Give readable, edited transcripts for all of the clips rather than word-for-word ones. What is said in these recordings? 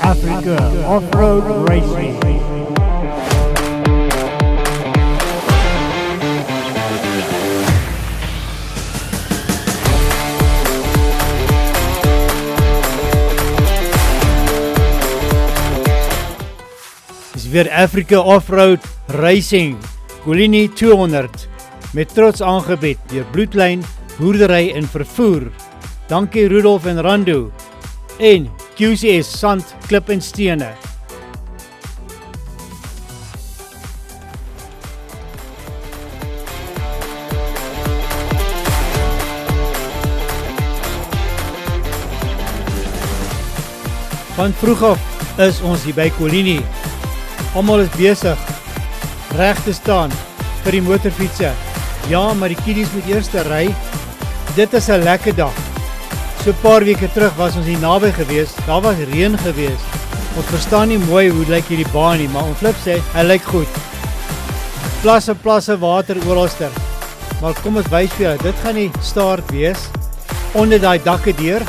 Africa Off-Road Racing. Is weer Africa Off-Road Racing Colini 200 met trots aangebied deur Bloedlyn Boerdery en Vervoer. Dankie Rudolf en Rando en QCS Sand, Klip en Stene. Van vroeg af is ons hier by Colini. Almal is besig reg te staan vir die motorfietsse. Ja, maar die kiddies moet eers ry. Dit is 'n lekker dag. So 'n paar weke terug was ons hier naby gewees. Daar was reën gewees. Ons verstaan nie mooi hoe lyk hierdie baan nie, maar ons flip sê hy lyk goed. Plasse water oralster. Maar kom ons wys vir julle, dit gaan nie staart wees onder daai dakke deur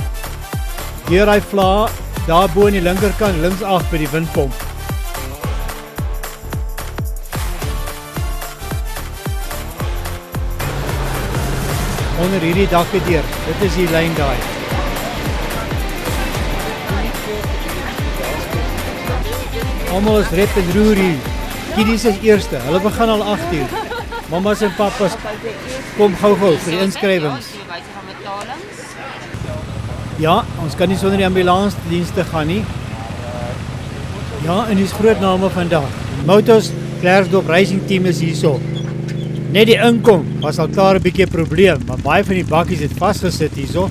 daai vla daar bo aan die linkerkant links af by die windpomp. Onder hierdie dakke deur. Dit is die lyn daai. Almal is rep en roer hier. Kiddies is eerste. Hulle begin al 8:00. Mamas en papas kom gou vir die inskrywings. Ja, ons kan nie sonder die ambulansdienste gaan nie. Ja, en dis groot name vandag. Motos Klerksdorp Racing Team is hierso. Net die inkom was al klaar 'n bietjie 'n probleem, maar baie van die bakkies het vasgesit hierso.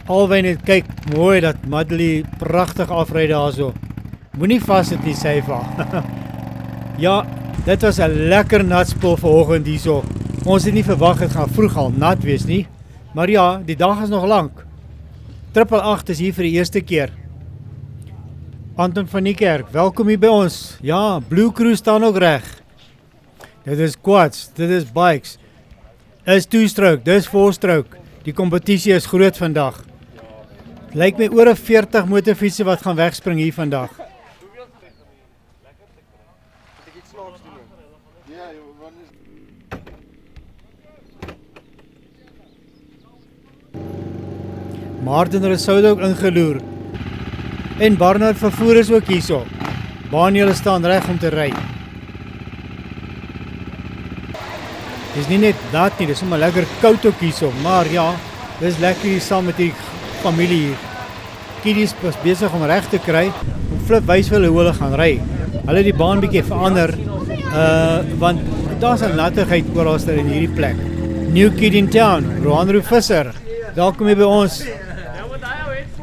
Alwyn net kyk mooi dat Madly pragtig afry daarso. Moenie vassit nie, sê hy vir. Ja, dit was 'n lekker nat spul vanoggend hierso. Ons het nie verwag dit gaan vroeg al nat wees nie, maar ja, die dag is nog lank. 888 is hier vir die eerste keer. Anton van die Kerk, welkom hier by ons. Ja, Blue Crew staan ook reg. Dit is quads, dit is bikes, is 2-stroke, dit is 4-stroke. Die kompetisie is groot vandag. Lyk my oor 40 motorfietsse wat gaan wegspring hier vandag. Martin Rousseau ook ingeloer. En Barnard Vervoer is ook hierso. Baanjulle staan reg om te ry. Dis nie net dat nie, dis sommer lekker koud ook hierso, maar ja, dis lekker hier saam met die familie hier. Kiddies is besig om reg te kry, en Flip wys vir hulle hoe hulle gaan ry. Hulle het die baan bietjie verander, want daar's 'n nattigheid oralster in hierdie plek. New Kid in Town, Rohan Visser, daar kom jy by ons.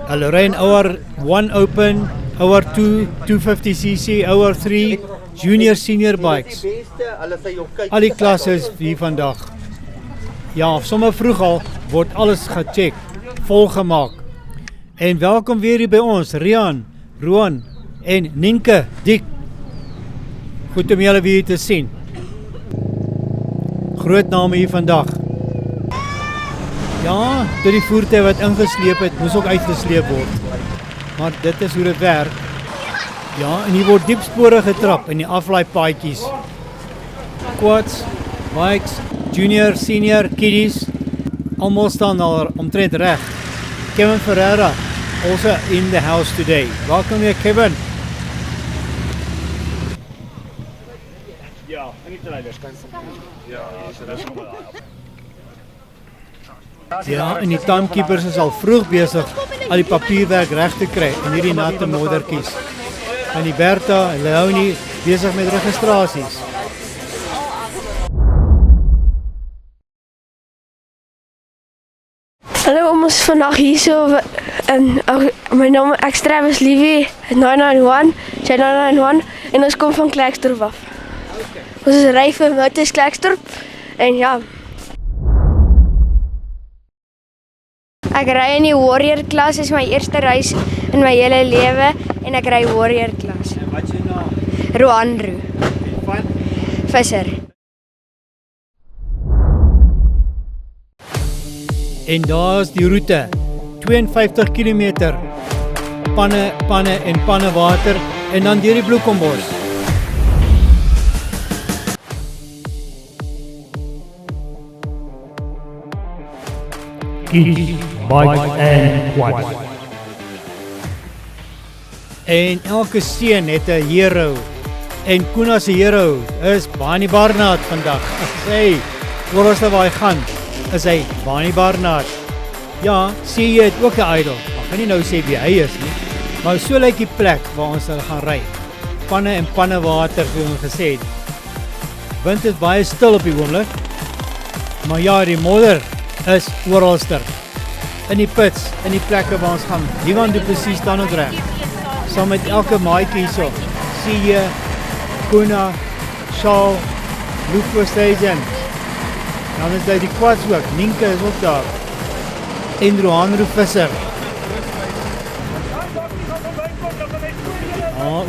Hulle ry in Hour 1 Open, Hour 2, 250cc, Hour 3, Junior Senior Bikes. Al die klasse is hier vandag. Ja, sommer vroeg al word alles gecheck, volgemaak. En welkom weer hier by ons, Rian, Roan en Nienke, Diek. Goed om julle weer te sien. Groot name hier vandag. Ja, tot die voertuig wat ingesleep het, moes ook uitgesleep word. Maar dit is hoe dit werk. Ja, en hier word diep spore getrap in die aflaaipaadjies. Quads, bikes, junior, senior, kiddies, almal staan al omtrent reg. Kevin Ferreira, also in the house today. Welcome here, Kevin. Ja, nie te leiders kan ja, so dis kom daar. Ja, en die timekeepers is al vroeg besig al die papierwerk reg te kry in hierdie natte moddertjies. En die Bertha en Leonie besig met registrasies. Hallo, ons vandag hier so en my naam is Travis Levy, 991, sy 991 en ons kom van Klerksdorp af. Ons is ry vir Motors Klerksdorp en ja. Ek ry in die Warrior klas, is my eerste reis in my hele lewe en ek ry Warrior klas. En wat is jou naam? Rohan Van? Visser. En daar is die roete, 52 kilometer. panne en panne water en dan deur die bloekombos. Eat, bite and watch. En elke seun het 'n hero. En Koena se hero is Bani Barnard vandag. As hy ooralste waar hy gaan, is hy Bani Barnard. Ja, sê jy het ook 'n idol. Ek gaan nie nou sê wie hy is nie. Maar so lyk die plek waar ons gaan ry. Panne en panne water, soos ons gesê het. Wind is baie stil op die oomblik. Maar ja, die modder is oralster. In die pits, in die plekke waar ons gaan. Diewan Du Plessis staan ook reg. Saam met elke maatjie hierso. Sien jy Koena, Shaal, Luke Oosthuizen. Dan is daar die quads ook. Nienke is ook daar. En Rohanro Visser.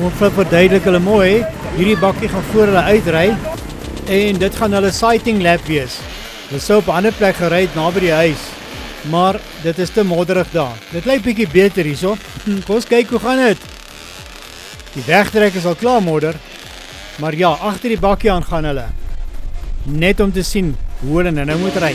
Ons verduidelik hulle mooi. Hierdie bakkie gaan voor hulle uitry. En dit gaan hulle sighting lap wees. Hulle sou op 'n ander plek gery het naby die huis. Maar dit is te modderig daar. Dit lyk bietjie beter hierso. Kom ons kyk hoe gaan dit. Die wegtrek is al klaar modder. Maar ja, agter die bakkie aan gaan hulle. Net om te sien hoe hulle nou moet ry.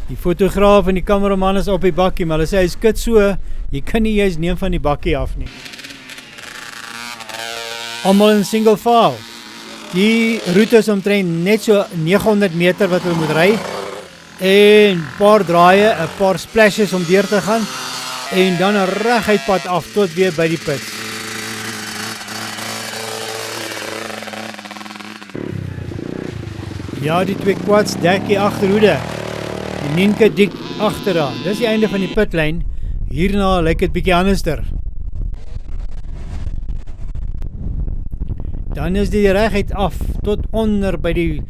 Die fotograaf en die kameraman is op die bakkie, maar hulle sê hy skit so, jy kan nie juist neem van die bakkie af nie. Almal in single file. Die route is omtrent net so 900 meter wat hulle moet ry. En paar draaie, 'n paar splashes om deur te gaan. En dan 'n reguit pad af tot weer by die pits. Ja, die twee quads dek die agterhoede. Die Nienke dik agteraan. Dis die einde van die pitlyn. Hierna lyk dit bietjie anderster. Dan is die reguit af tot onder by die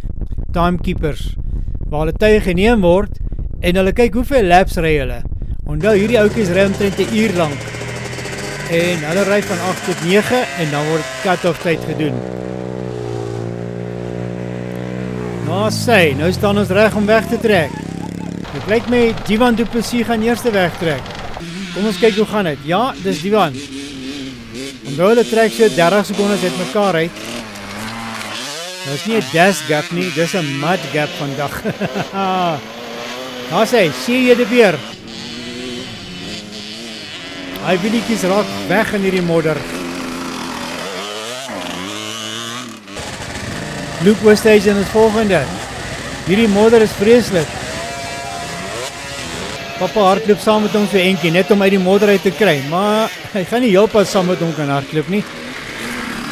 timekeepers waar hulle tye geneem word en hulle kyk hoeveel laps ry hulle. Onthou hierdie ouetjies ry omtrent 'n uur lank. En hulle ry van 8 tot 9 en dan word cut-off tyd gedoen. Nou sê, nou staan ons reg om weg te trek. Dit lyk my Diewan Du Plessis gaan eerste wegtrek. Kom ons kyk hoe gaan dit. Ja, dis Diewan. Onthou hulle trek so 30 sekondes uit mekaar uit. Nou is nie 'n dash gap nie, dis 'n mud gap vandag. Nou sê jy die beer. Hy wielietjies raak weg in hierdie modder. Luke Oosthuizen is volgende. Hierdie modder is vreeslik. Papa hardloop saam met hom so eentjie, net om uit die modder uit te kry. Maar hy gaan nie heelpad saam met hom kan hardloop nie.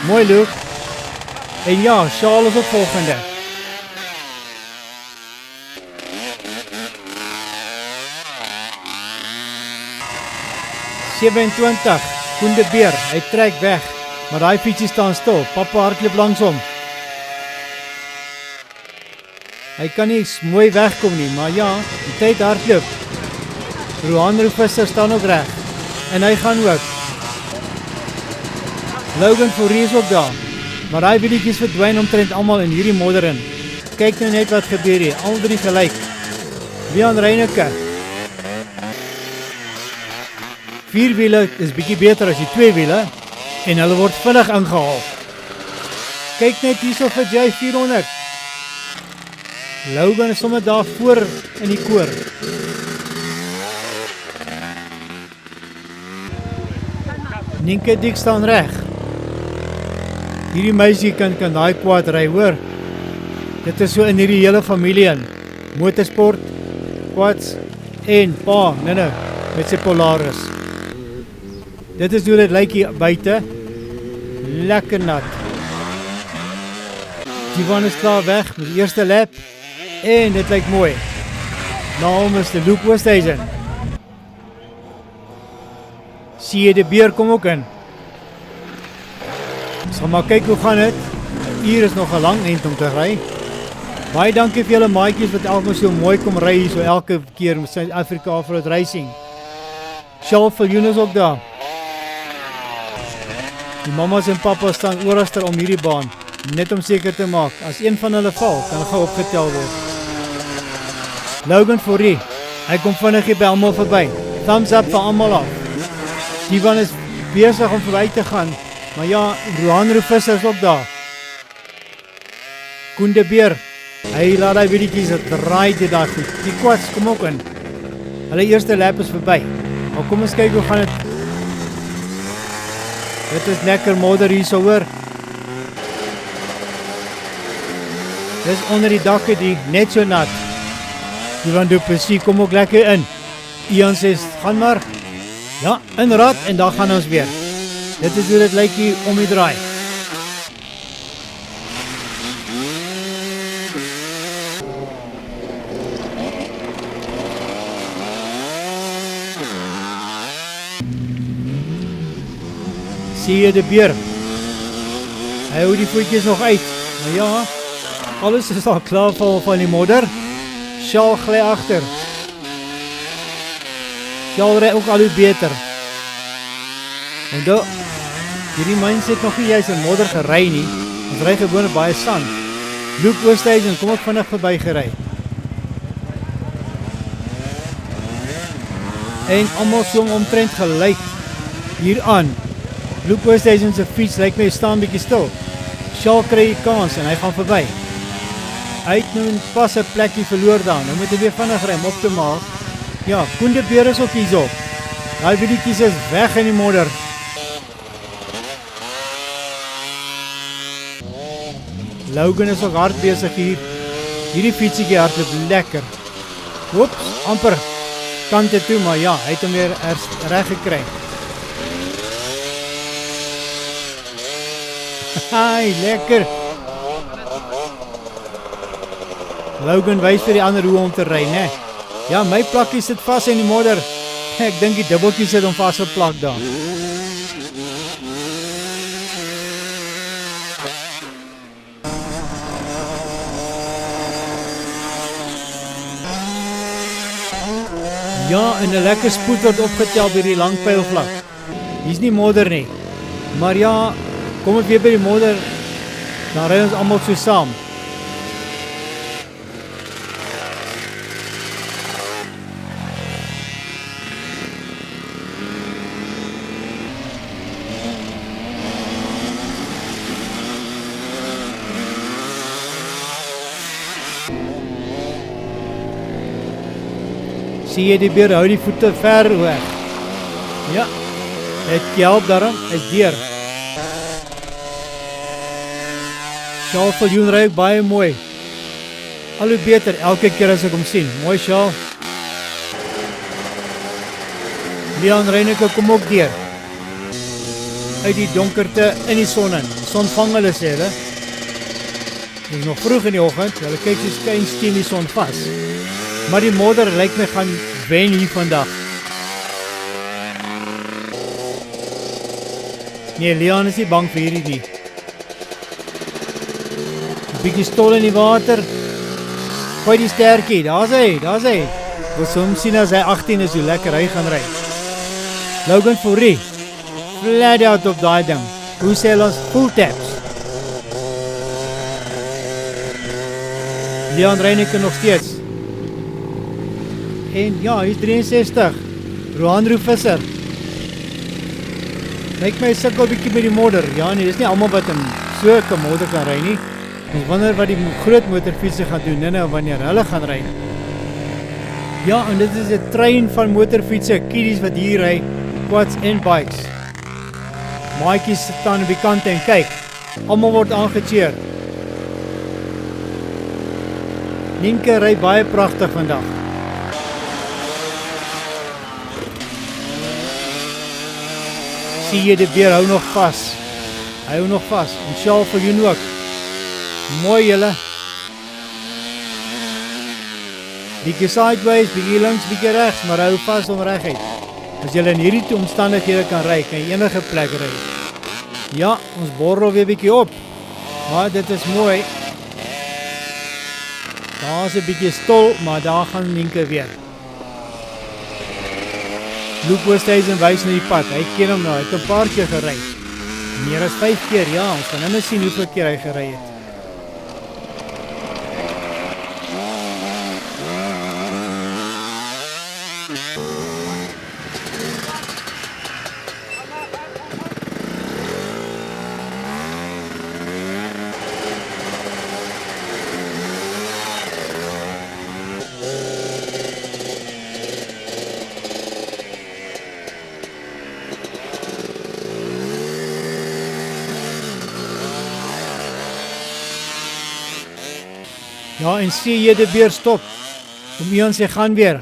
Mooi Luke. En ja, Shaal is ook volgende. (27) Koen de Beer, hy trek weg. Maar daai fietsie staan stil. Papa hardloop langs hom. Hy kan nie mooi wegkom nie, maar ja, die tyd hardloop. Rohanro Visser staan ook reg. En hy gaan ook. Logan Fourie is ook daar. Maar daai wielietjies verdwyn omtrent almal in hierdie modder in. Kyk nou net wat gebeur hier. Al drie gelyk. Leon Reyneke. 4 wiele is bietjie beter as die 2 wiele. En hulle word vinnig ingehaal. Kyk net hierso vir J400. Logan is sommer daar voor in die koor. Nienke dik staan reg. Hierdie meisie kan daai quad ry, hoor. Dit is so in hierdie hele familie in. Motorsport, quads en pa, nee, met sy Polaris. Dit is hoe dit lyk hier buite. Lekker nat. Diewan is klaar weg met die eerste lap. En dit lyk mooi. Nou is die Luke Oosthuizen. Zie jy die beer kom ook in. Sal maar kyk hoe gaan dit. Hier is nog 'n lang eind om te ry. Baie dankie vir julle maatjies wat elke so mooi kom ry hier so elke keer met Suid-Afrika Off-Road Racing. Shaal Viljoen is ook daar. Die mamas en papas staan ooralster om hierdie baan, net om seker te maak, as een van hulle val, kan gou opgetel word. Logan Fourie, Hy kom vinnig hier by almal verby. Thumbs up vir almal af. Die van is besig om verby te gaan. Maar ja, Rohan Visser is ook daar. Koen de Beer. Hy laat hy wielietjies draai dit daar goed. Die Quads kom ook in. Hulle eerste lap is verby. Maar kom ons kyk hoe gaan dit. Dit is lekker modder hier so hoor. Dis onder die dakke die net so nat. Die van Duplessis kom ook lekker in. Ian sê, gaan maar. Ja, in rad en daar gaan ons weer. Dit is hoe dit lyk hier om die draai. Zie je de Beer? Hy hou die voetjies nog uit. Maar ja, alles is al klaar van die modder. Sjaal gly agter. Sjaal ry ook al hoe beter. En daar, hierdie mens het nog nie juist in modder gery nie. Ons ry gewoon baie sand. Luke Oosthuizen kom ook vinnig verby gery. En almal so omtrent gelyk hieraan. Luke Oosthuizen se fiets lyk my staan bietjie stil. Sjaal kry die kans en hy gaan verby. Hy het nou pas 'n plekkie verloor daar. Nou moet hy weer vinnig ry om op te maak. Ja, Koen de Beer is ook hierso. Daai wielietjies is weg in die modder. Logan is ook hard besig hier. Hierdie fietsiekie hardloop lekker. Oeps, amper kante toe, maar ja, hy het hom weer reg gekry. Haai, lekker. Logan wys vir die ander hoe om te ry, né? Ja, my plakkie sit vas in die modder. Ek dink die dubbeltjie sit hom vasgeplak daar. Ja, en 'n lekker spoed word opgetel by die lang pylvlak. Hier's nie modder nie. Maar ja, kom ek weer by die modder, dan ry ons almal so saam. Zie jy die Beer hou die voete ver weg. Ja, het help daarom, is deur. Sjaal Viljoen ry ook baie mooi. Al hoe beter elke keer as ek hom sien. Mooi Sjaal. Leon Reineke kom ook deur. Uit die donkerte in die son in. Die son vang hulle sê hulle. Dit is nog vroeg in die oggend. Hulle kyk so skyn steen die son vas. Maar die modder lyk my gaan wen hier vandag. Nee, Leon is nie bang vir hierdie nie. 'n Bietjie stol in die water. Gooi die sterkie, daar's hy. Ons hom sien as hy 18 is, hoe lekker hy gaan ry. Logan Fourie. Flat out op daai ding. Hoe sê ons full taps. Leon Reineke nog steeds. En ja, hy is 63. Rohan Visser. Lyk my sukkel bietjie met die modder. Ja nee, dis nie almal wat in so 'n modder kan ry nie. Ons wonder wat die groot motorfietsse gaan doen nou wanneer hulle gaan ry. Ja, en dit is 'n trein van motorfietsse, kiddies wat hier ry, quads en bikes. Maatjies staan op die kant en kyk. Almal word aangecheer. Nienke ry baie pragtig vandag. Zie jy die Beer hou nog vas. Hy hou nog vas. En Sjaal Viljoen ook. Mooi julle. Bietjie sideways, bietjie links, bietjie regs, maar hou vas om reguit. As julle in hierdie omstandighede kan ry, kan jy enige plek ry. Ja, ons borrel weer bietjie op. Maar dit is mooi. Daar is 'n bietjie stol, maar daar gaan Nienke weer. Luke Oosthuizen wys na die pad. Hy ken hom nou. Hy het 'n paar keer gery. Meer as 5 keer, ja. Ons gaan nou sien hoeveel keer hy gery het. Ja, en C.J. de Beer stop. Oom Ian sê gaan weer.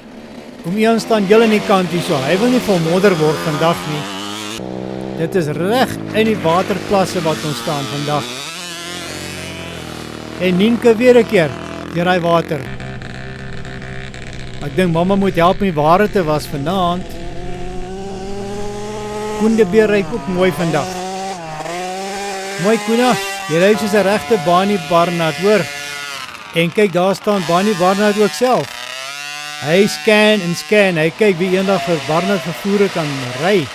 Oom Ian staan heel in die kant hier so. Hy wil nie vol modder word vandag nie. Dit is reg in die waterplasse wat ons staan vandag. En Nienke weer 'n keer deur daai water. Ek dink mamma moet help met ware te was vanaand. Koen de Beer ry ook mooi vandag. Mooi Koena, jy ry soos 'n regte Barney Barnard, hoor. En kyk, daar staan Barney Barnard ook self. Hy scan en scan, hy kyk wie eendag vir Barnard vervoere kan ry.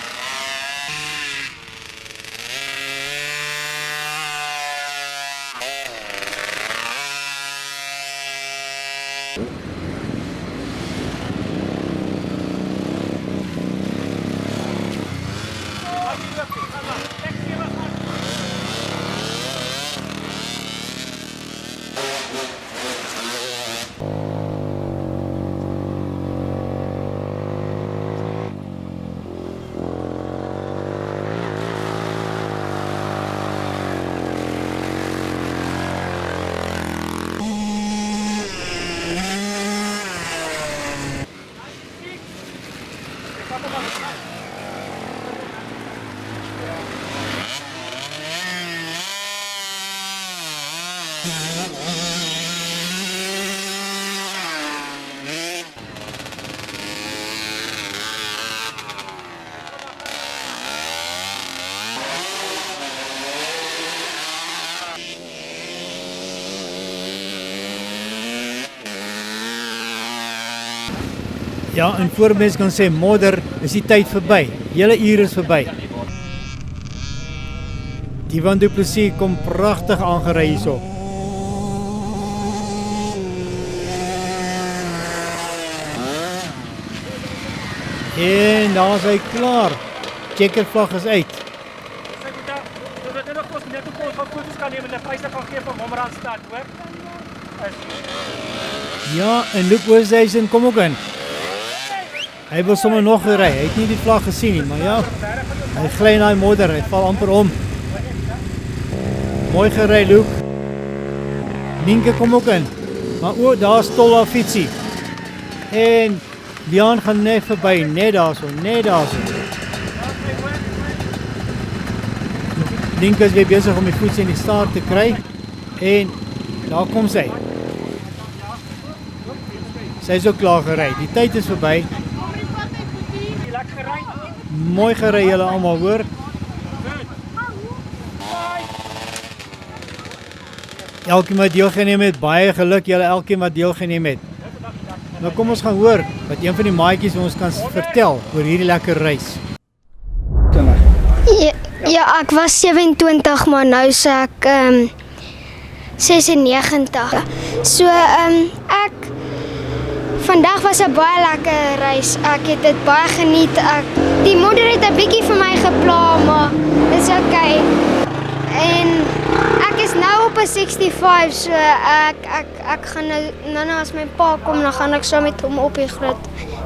Ja, en voor mense kan sê modder, is die tyd verby. Hele uur is verby. Diewan du Plessis kom pragtig aangery hierso. En daar is hy klaar. Checkervlag is uit. Ja, en Luke Oosthuizen kom ook in. Hy wil sommer nog gery, hy het nie die vlag gesien nie, maar ja, hy gly in die modder, hy val amper om. Mooi gery, Luke. Nienke kom ook in, maar daar is Tolla fietsie. En Leon gaan net verby, net daar so. Nienke is weer besig om die voets in die staart te kry, en daar kom sy. Sy is ook klaar gery, die tyd is verby. Mooi gery julle almal, hoor. Elkeen wat deelgeneem het, baie geluk julle elkeen wat deelgeneem het. Nou kom ons gaan hoor wat een van die maatjies ons kan vertel oor hierdie lekker reis. Ja, ek was 27, maar nou is ek 96. So vandag was 'n baie lekker reis. Ek het dit baie geniet. Die modder het 'n bietjie vir my gepla, maar dis okay. En ek is nou op 'n 65, so ek gaan nou as my pa kom, dan gaan ek saam met hom op die groot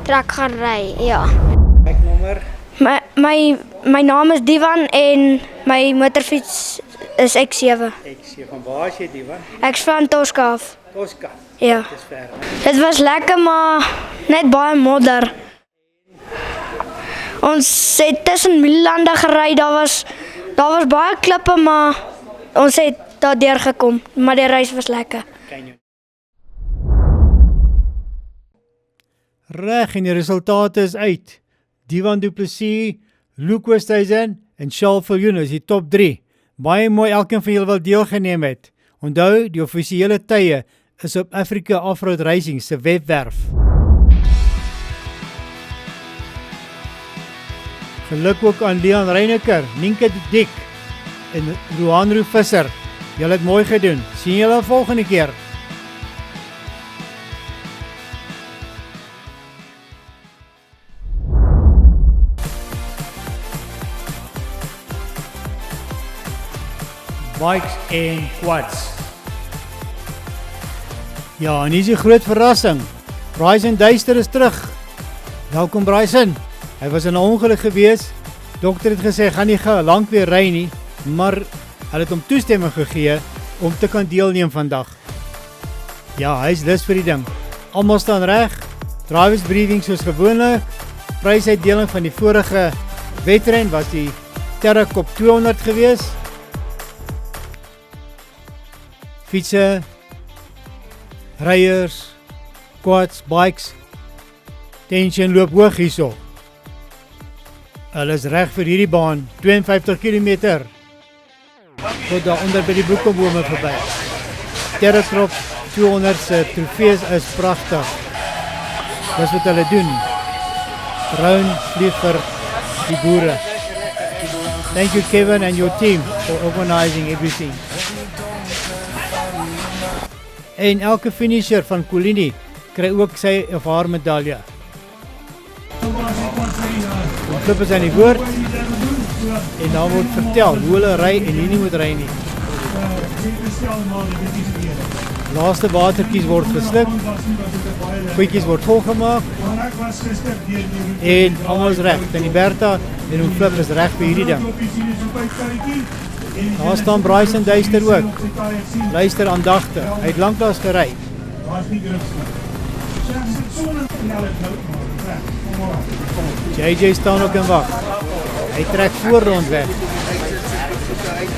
trek gaan ry. Ja. Nommer? My naam is Divan en my motorfiets is X7. Van waar is jy, Divan? Ek's van Tosca af. Tosca. Ja. Dis ver. Dit was lekker, maar net baie modder. Ons het tussen Mielande gery, daar was baie klippe, maar ons het daar deurgekom, maar die reis was lekker. Reg, en die resultate is uit. Diewan du Plessis, Luke Oosthuizen en Charles Viljoen is die top 3. Baie mooi elkeen van julle wat deelgeneem het. Onthou, die offisiële tye is op Africa Offroad Racing se webwerf. Geluk ook aan Leon Reineker, Nienke Dik en Rohanro Visser. Julle het mooi gedoen. Sien julle volgende keer. Bikes en quads. Ja, en hier is die groot verrassing. Bryson Duister is terug. Welkom Bryson. Hy was in 'n ongeluk gewees. Dokter het gesê, gaan nie lank weer ry nie, maar hulle het hom toestemming gegee om te kan deelneem vandag. Ja, hy is lus vir die ding. Almal staan reg. Drivers briefing soos gewoonlik. Prysuitdeling van die vorige wedren was die Terracop 200 gewees. Fietsen, ryers, quads, bikes. Tension loop hoog hierso. Hulle is reg vir hierdie baan, 52 km. Tot daar onder by die boekombome verby. Terracop 200 se trofees is pragtig. Dis wat hulle doen. Round vlieg vir die boere. Thank you Kevin and your team for organizing everything. En elke finisher van Colini kry ook sy of haar medalje. Die flip is aan die woord en dan word vertel hoe hulle ry en wie nie moet ry nie. Laaste watertjies word gesluk, goedjies word volgemaak en almal is reg. Tannie Bertha en hom flip is reg vir hierdie ding. Daar staan Bryson Duister ook. Luister aandagtig. Hy het lanklaas gery. JJ staan ook in wag. Hy trek voorrond weg.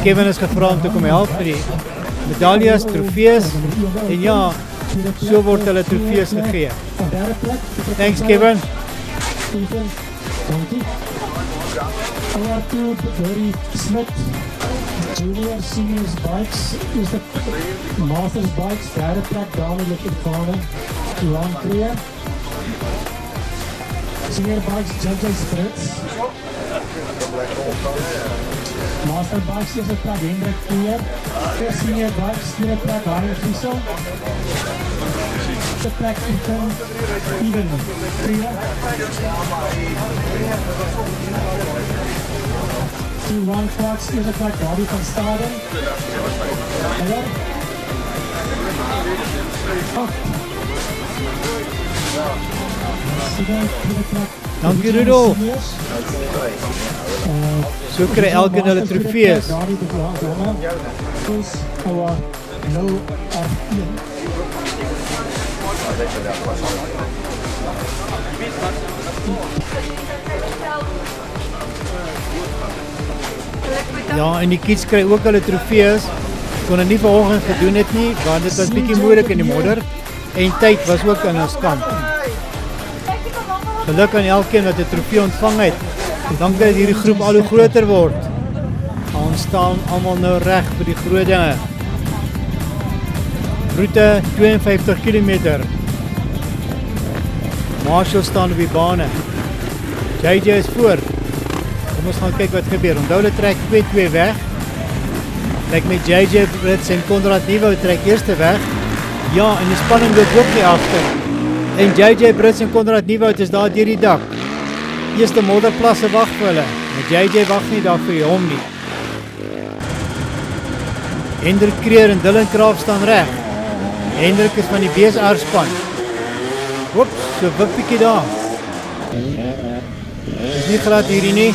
Kevin is gevra om te kom help met die medaljes, trofees en ja, so word hulle trofees gegee. Thanks Kevin. Junior seniors bikes is the Masters bikes, derde plek Dani Lekkerkane, Johan Kreer. Senior bikes, JJ Sprits. Master bikes is het plek Hendrik Kreer. Senior bikes, tweede plek Harry Giesel. De plek Ethan Kreer. One quads is het plek Bobby van Staden. Dankie Rudolf. So kry elkeen hulle trofees. Ja, en die kids kry ook hulle trofees. Kon het nie vanoggend gedoen het nie, want dit was bietjie moeilik in die modder en tyd was ook aan ons kant. Geluk aan elkeen wat 'n trofee ontvang het. Dankie dat hierdie groep al hoe groter word. Ons staan almal nou reg vir die groot dinge. Roete 52 km. Marshall staan op die bane. JJ is voor. Kom ons gaan kyk wat gebeur. Onthou hulle trek 2-2 weg. Lyk met JJ Brits en Konrad Nieuwoud trek eerste weg. Ja, en die spanning loop ook nie agter. En JJ Brits en Konrad Nieuwoud is daar deur die dak. Eerste modderplasse wag vir hulle. Maar JJ wag nie daar vir hom nie. Hendrik Kreer en Dylan Kraaf staan reg. Hendrik is van die BSR span. Oeps, so wippietjie daar. Is nie glad hierdie nie.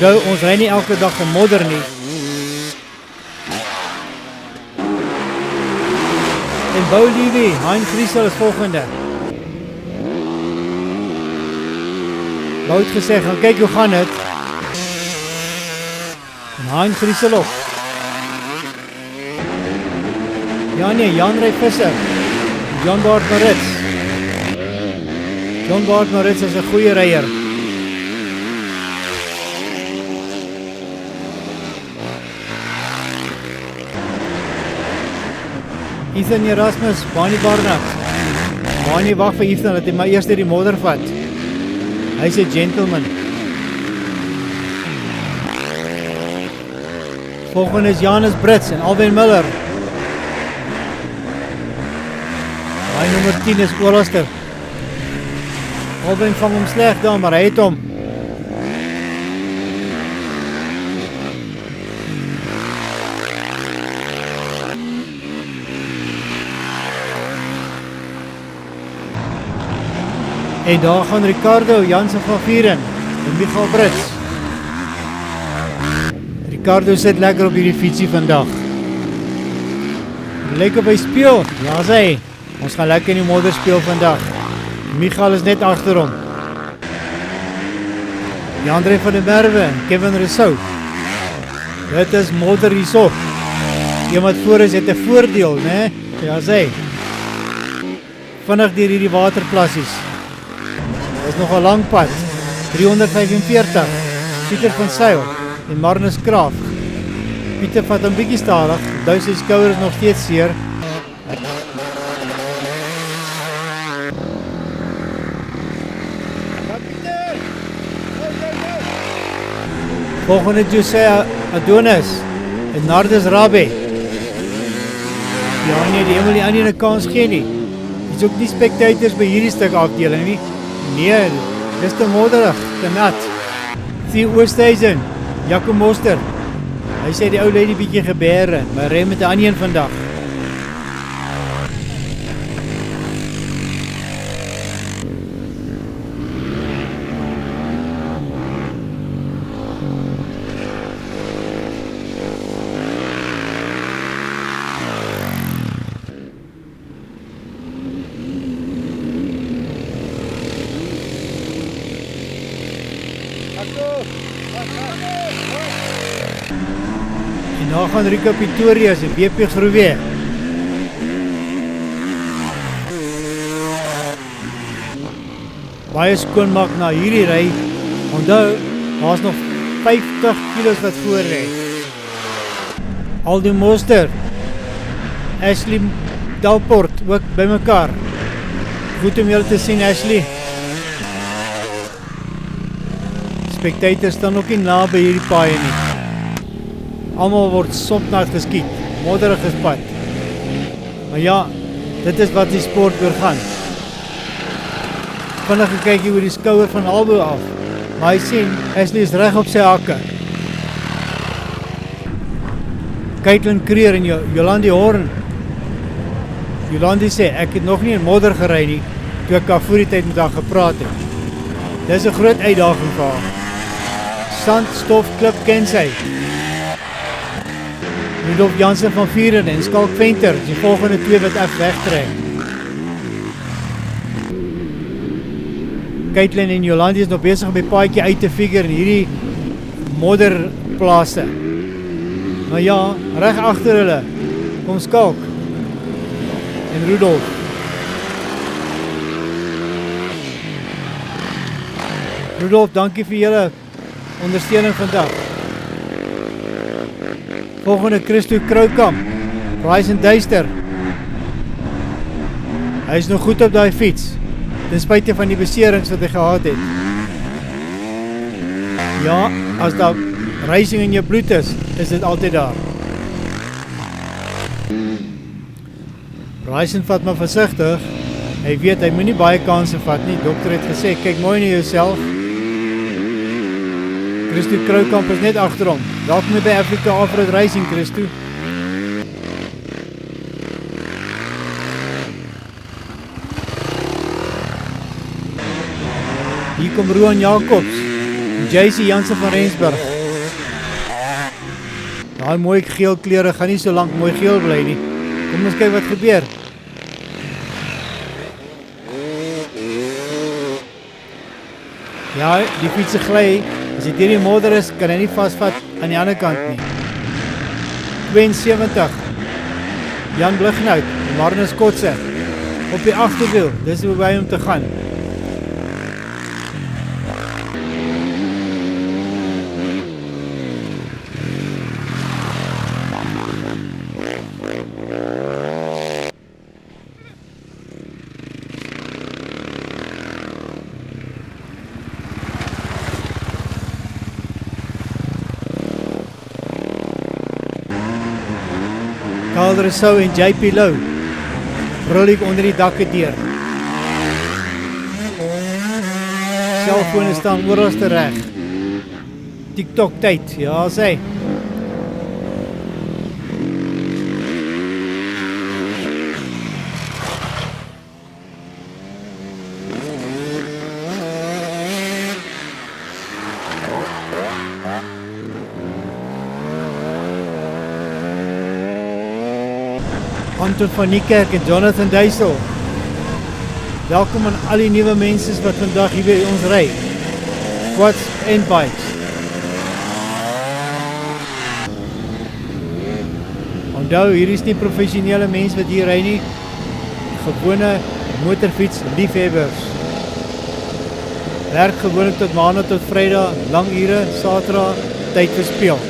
Nou, ons ry nie elke dag van modder nie. En Bou Liewie, Hein Griesel is volgende. Bou het gesê, gaan kyk hoe gaan het. En Hein Griesel ook. Ja nee, Jan ry Visser. John Bart Maritz. John Bart Maritz is 'n goeie ryer. Ethan Erasmus, Bonnie Barnard. Bonnie wag vir Ethan dat hy maar eers die modder vat. Hy's 'n gentleman. Volgende is Janus Brits en Alwyn Miller. Hy nommer 10 is Oorlaster. Alwyn vang hom sleg daar, maar hy het hom. En daar gaan Ricardo Jansen van Vieren en Michael Brits. Ricardo sit lekker op hierdie fietsie vandag. Lyk op hy speel. Ja, sê. Ons gaan lekker in die modder speel vandag. Michael is net agter hom. Jandre van der Merwe, Kevin Rousseau. Dit is modder hierso. Iemand voor is het 'n voordeel, né? Ja, sê. Vinnig deur hierdie waterplassies. Dit is nog 'n lang pad. 345. Pieter van Sail en Marnus Kraaf. Pieter vat 'n bietjie stadig. Onthou sy skouer is nog steeds seer. Volgende Josiah Adonis en Nardus Rabbe. Ja nee, die wil nie aan die 'n kans gee nie. Dis ook nie spectators by hierdie stuk afdeling nie. Nee, dis te modderig, te nat. Theo Oosthuizen, Jaco Moster. Hy sê die ou lê die bietjie gebeere, maar ry met 'n ander een vandag. En dan gaan Rico Pretorius en WP Groewe. Baie skoonmaak na hierdie ry. Onthou, daar's nog 50 kilos wat voor lê. Aldo Moster, Ashley Dalport ook bymekaar. Goed om julle te sien, Ashley. Spectators staan ook nie naby hierdie paaie nie. Almal word sopnat geskiet, modderige pad. Maar ja, dit is wat die sport oorgaan. Vinnig kyk hier oor die skouer van Albo af. Maar hy sien, Ashley is reg op sy hakke. Caitlin Creer en Jolandi Horn. Jolandi sê, ek het nog nie in modder gery nie, toe ek al voor die tyd met haar gepraat het. Dis 'n groot uitdaging vir haar. Sand, stof, klip ken sy. Rudolf Jansen van Vieren en Skalk Venter, die volgende twee wat ek wegtrek. Caitlin en Jolandi is nog besig om die paadjie uit te figure in hierdie modderplase. Maar ja, reg agter hulle kom Skalk en Rudolf. Rudolf, dankie vir julle ondersteuning vandag. Volgende Christo Kroukamp, Bryce en Duister. Hy is nog goed op daai fiets, ten spyte van die beserings wat hy gehad het. Ja, as daar racing in jou bloed is dit altyd daar. Bryce vat maar versigtig. Hy weet hy moet nie baie kanse vat nie. Dokter het gesê, kyk mooi na jouself. Christo Kroukamp is net agter hom. Dalk moet by Africa Off-Road Racing, Christo. Hier kom Roan Jacobs en JC Jansen van Rensburg. Daai mooi geel kleure gaan nie so lank mooi geel bly nie. Kom ons kyk wat gebeur. Ja, die fiets gly. As hy deur die modder is, kan hy nie vasvat aan die ander kant nie. 72. Jan Blighnout, Marnus Kotse. Op die agterwiel, dis hoe by hom te gaan. Calder Rousseau en JP Lou rol ek onder die dakke deur. Selfone staan oralste reg. TikTok tyd, ja sê. Anton van Niekerk en Jonathan Duisel. Welkom aan al die nuwe mense wat vandag hier by ons ry. Quads en bikes. Onthou, hier is nie professionele mense wat hier ry nie. Gewone motorfiets liefhebbers. Werk gewoonlik tot maandag tot Vrydag, lang ure, Saterdag, tyd verspeel.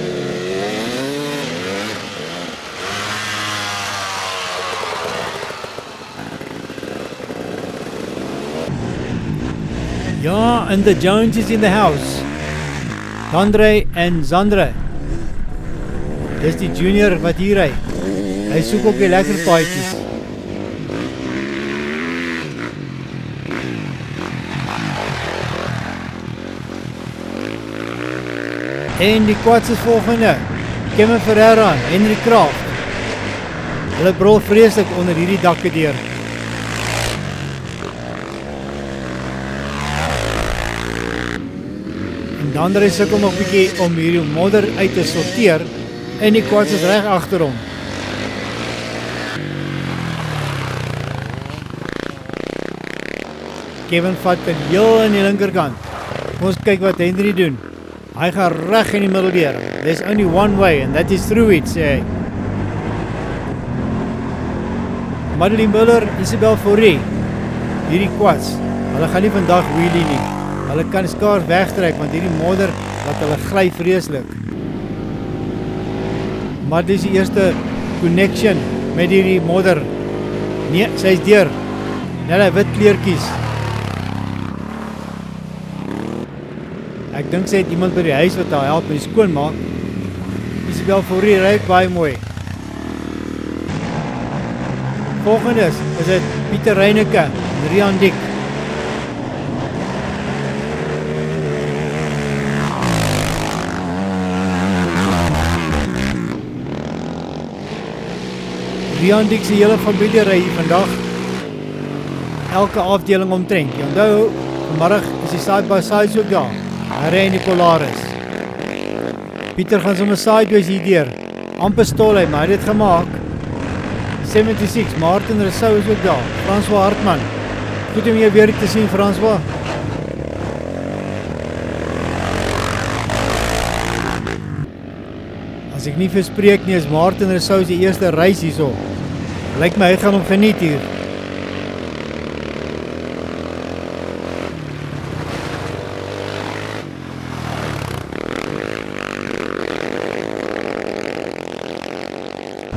Ja, and the Jones is in the house. Andre en Zandre. Dis die junior wat hier ry. Hy soek ook die lekker paadjies. En die quads is volgende. Kevin Ferreira, Henry Kraft. Hulle brul vreeslik onder hierdie dakke deur. En dan is ek nog 'n bietjie om hierdie modder uit te sorteer en die quads is reg agter hom. Kevin vat dit heel aan die linkerkant. Ons kyk wat Henry doen. Hy gaan reg in die middel deur. There's only one way and that is through it, sê hy. Madeline Miller, Isabel Forey. Hierdie quads, hulle gaan nie vandag wheelie nie. Hulle kan skaars wegtrek want hierdie modder laat hulle gly vreeslik. Maar dis die eerste connection met hierdie modder. Nee, sy is deur. Net hy wit kleertjies. Ek dink sy het iemand by die huis wat haar help met die skoonmaak. Isabel Forey ry baie mooi. Volgende is dit Pieter Reineke en Rian Dik. Rian Dik se hele familie ry hier vandag. Elke afdeling omtrent. Jy onthou, vanmiddag is die side by side ook daar. Hy ry in die Polaris. Pieter gaan sommer sideways hier deur. Amper stol hy, maar hy het dit gemaak. 76, Martin Rousseau is ook daar. François Hartman. Goed om jou weer te sien, François. As ek nie verspreek nie, is Martin Rousseau se eerste reis hierso. Lyk my hy gaan hom geniet hier.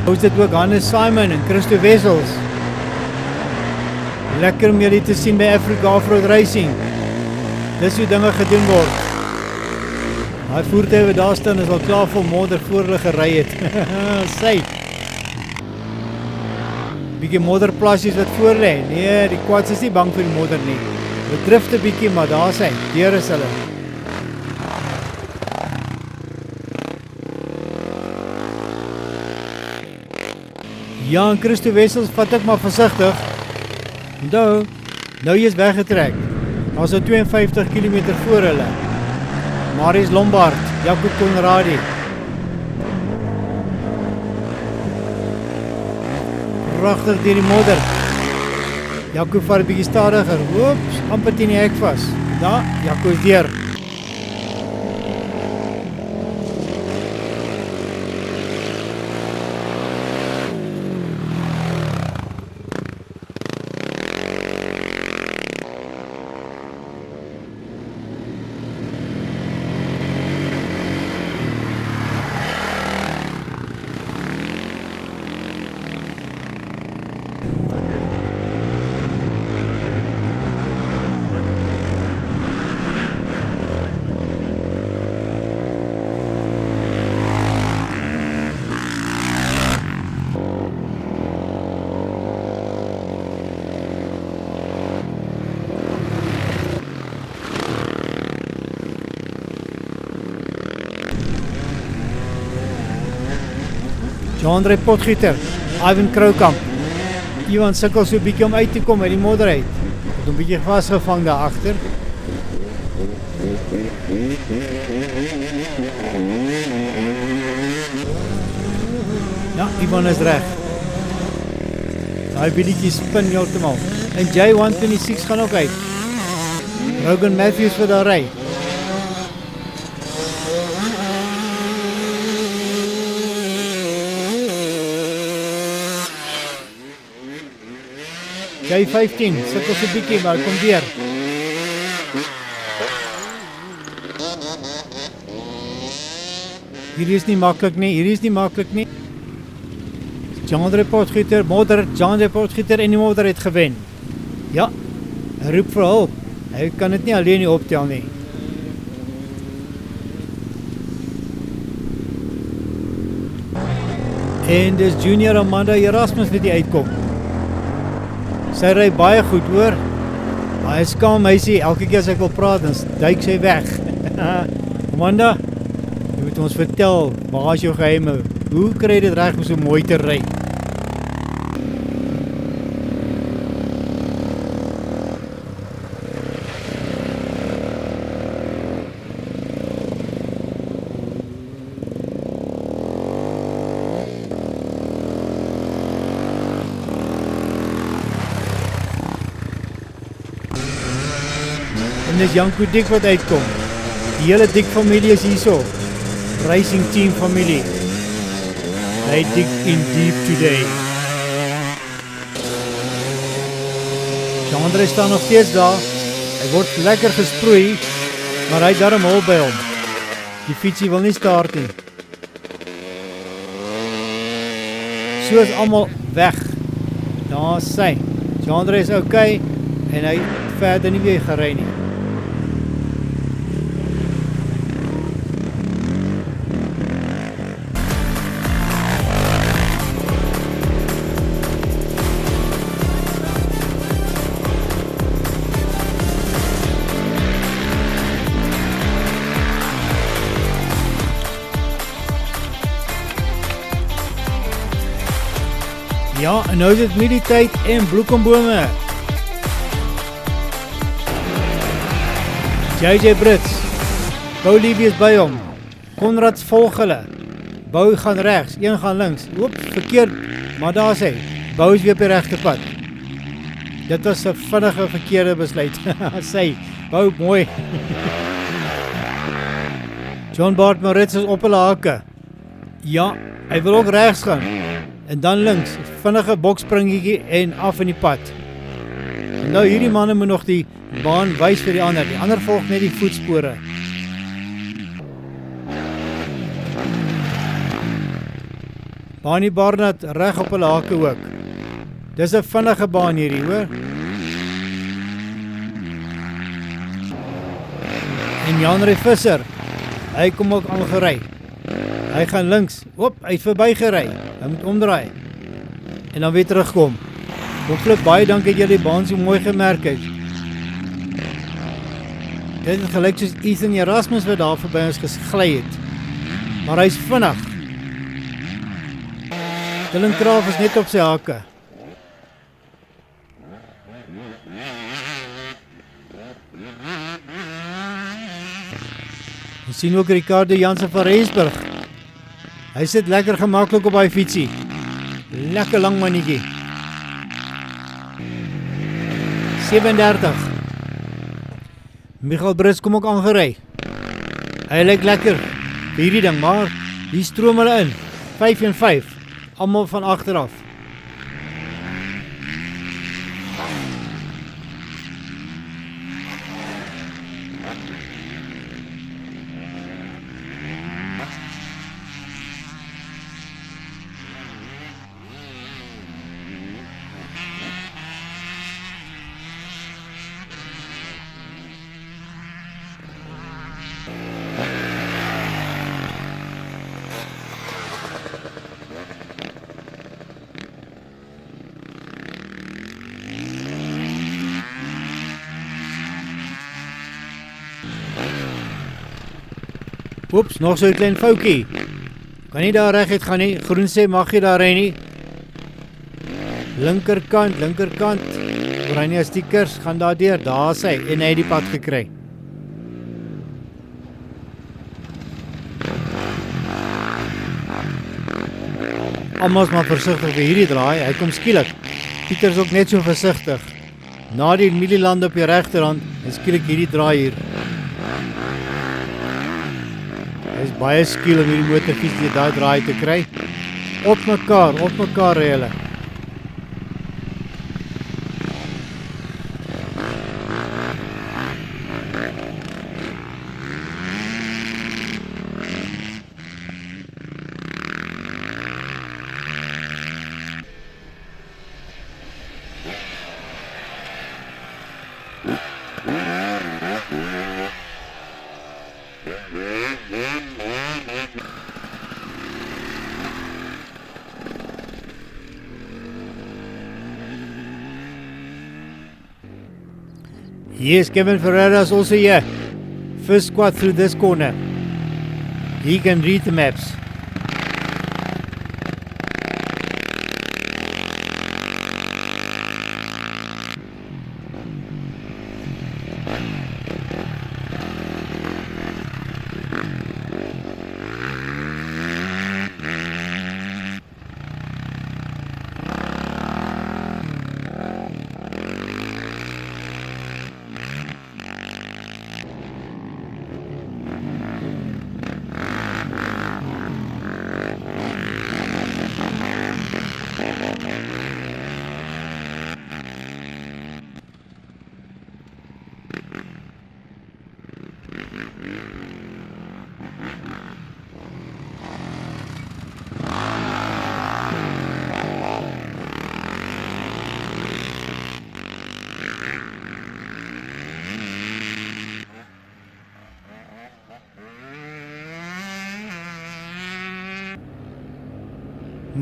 Hoe is dit ook Hannes Simon en Christo Wessels. Lekker om jullie te sien by Africa Offroad Racing. Dis hoe dinge gedoen word. Hy voertuig wat daar staan is al klaar vol modder voor hulle gery het. Sy. Bietjie modderplassies wat voor lê. Nee, die quads is nie bang vir die modder nie. Hulle drifte bietjie, maar daar is hy. Deur is hulle. Ja, en Christo Wessels vat ek maar versigtig. Onthou, nou jy is weggetrek. Daar is 52 km voor hulle. Marius Lombard, Jacob Conradi. Pragtig deur die modder. Jacob vat 'n bietjie stadiger. Oeps, amper teen die hek vas. Daar, Jacob is deur. Jean-André Potgieter, Ivan Kroukamp. Iwan sukkel so 'n bietjie om uit te kom uit die modder uit. Het 'n bietjie vasgevang daar agter. Ja, Ivan is reg. Hy bietjie spin heeltemal. En J126 gaan ook uit. Logan Matthews vir daar ry. J15, sukkel so bietjie, maar kom weer. Hierdie is nie maklik nie. Jean-André Potgieter, Jean-André Potgieter en die modder het gewen. Ja, hy roep vir hulp. Hy kan dit nie alleen nie optel nie. En dis Junior Amanda Erasmus wat die uitkom. Sy ry baie goed hoor. Baie skaam meisie, elke keer as ek wil praat, dan duik sy weg. Amanda, jy moet ons vertel, waar is jou geheime? Hoe kry jy dit reg om so mooi te ry? En dis Janko Dik wat uitkom. Die hele Dik familie is hierso. Racing team familie. They dig in deep today. Jean-André staan nog steeds daar. Hy word lekker gesproei, maar hy het darm hol by hom. Die fietsie wil nie start nie. So is almal weg. Daar sy. Jean-André is okay en hy verder nie weer gery nie. Ja, en nou is dit middityd en bloekombome. JJ Brits, Bou Liefie is by hom. Konrads volg hulle. Bou gaan regs, een gaan links. Oep, verkeerd, maar daar is hy. Bou is weer op die regte pad. Dit was 'n vinnige verkeerde besluit. Sy, Bou mooi. John Bart Moritz is op hulle hake. Ja, hy wil ook regs gaan. En dan links, vinnige bokspringetjie en af in die pad. En nou hierdie manne moet nog die baan wys vir die ander. Die ander volg net die voetspore. Barney Barnard reg op hulle hake ook. Dis 'n vinnige baan hierdie, hoor. En Jan-Ray Visser, hy kom ook aangery. Hy gaan links. Oop, hy het verbygery. Hy moet omdraai. En dan weer terugkom. Hooplik baie dankie dat jy die baan so mooi gemerk het. Dit het gelyk soos Ethan Erasmus wat daar verby ons gegly het. Maar hy's vinnig. Dylan Kraaf is net op sy hake. Ons sien ook Ricardo Jansen van Rensburg. Hy sit lekker gemaklik op hy fietsie. Lekker lang mannetjie. 37. Michael Brits kom ook aangery. Hy lyk lekker vir hierdie ding, maar hier stroom hulle in. 5 en 5. Almal van agteraf. Oeps, nog so 'n klein foutjie. Kan nie daar reguit gaan nie. Groen sê mag jy daar ry nie. Linkerkant. Oranje stickers gaan daar deur. Daar sy en hy het die pad gekry. Almal is maar versigtig vir hierdie draai. Hy kom skielik. Pieter is ook net so versigtig. Na die mielieland op die regterhand, en skielik hierdie draai hier. Hy is baie skiel om hierdie motorfiets die daai draai te kry. Op mekaar ry hulle. Yes, Kevin Ferreira is also here. First squad through this corner. He can read the maps.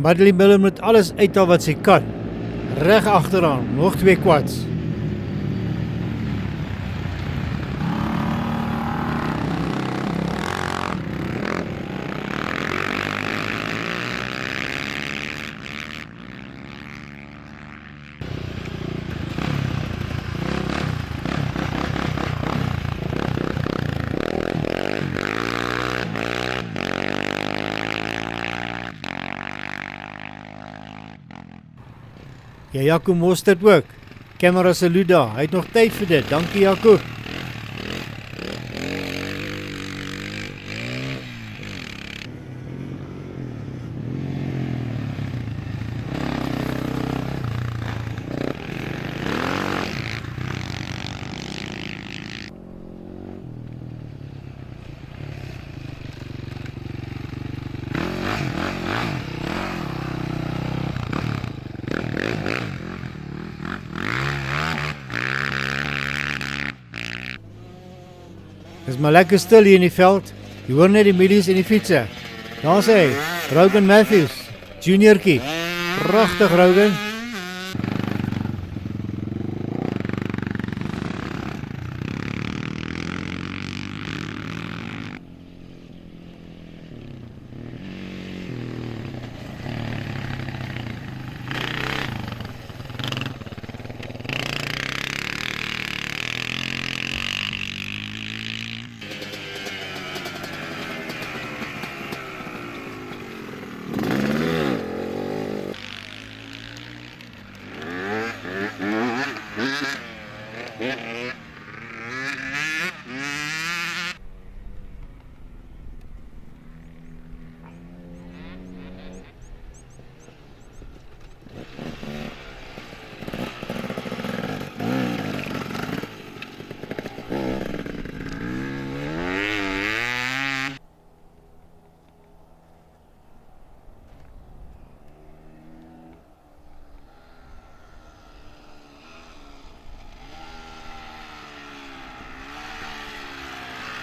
Madeleine Miller moet alles uithaal wat sy kan. Reg agteraan, nog 2 quads. Ja, Jaco Mostert ook. Camera salute daar. Hy het nog tyd vir dit. Dankie Jaco. Is maar lekker stil hier in die veld. Jy hoor net die milies en die fietsen. Daar is hy, Rogan Matthews, juniorkie. Pragtig Rogan.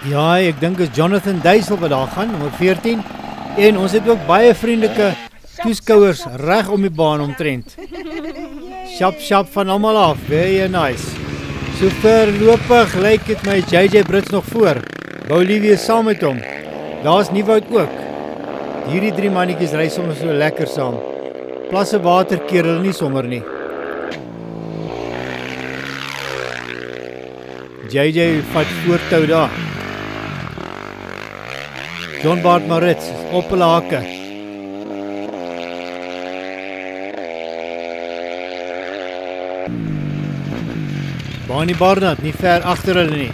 Ja, ek dink is Jonathan Duisel wat daar gaan, nommer 14. En ons het ook baie vriendelike toeskouers reg om die baan omtrent. Shap van almal af, very nice. So voorlopig lyk dit my JJ Brits nog voor. Bolivia saam met hom. Daar's Nieuwoud ook. Hierdie 3 mannetjies ry sommer so lekker saam. Plasse water keer hulle nie sommer nie. JJ vat voortou daar. John Bart Maritz op hulle hake. Daar in die Barnard, nie ver agter hulle nie.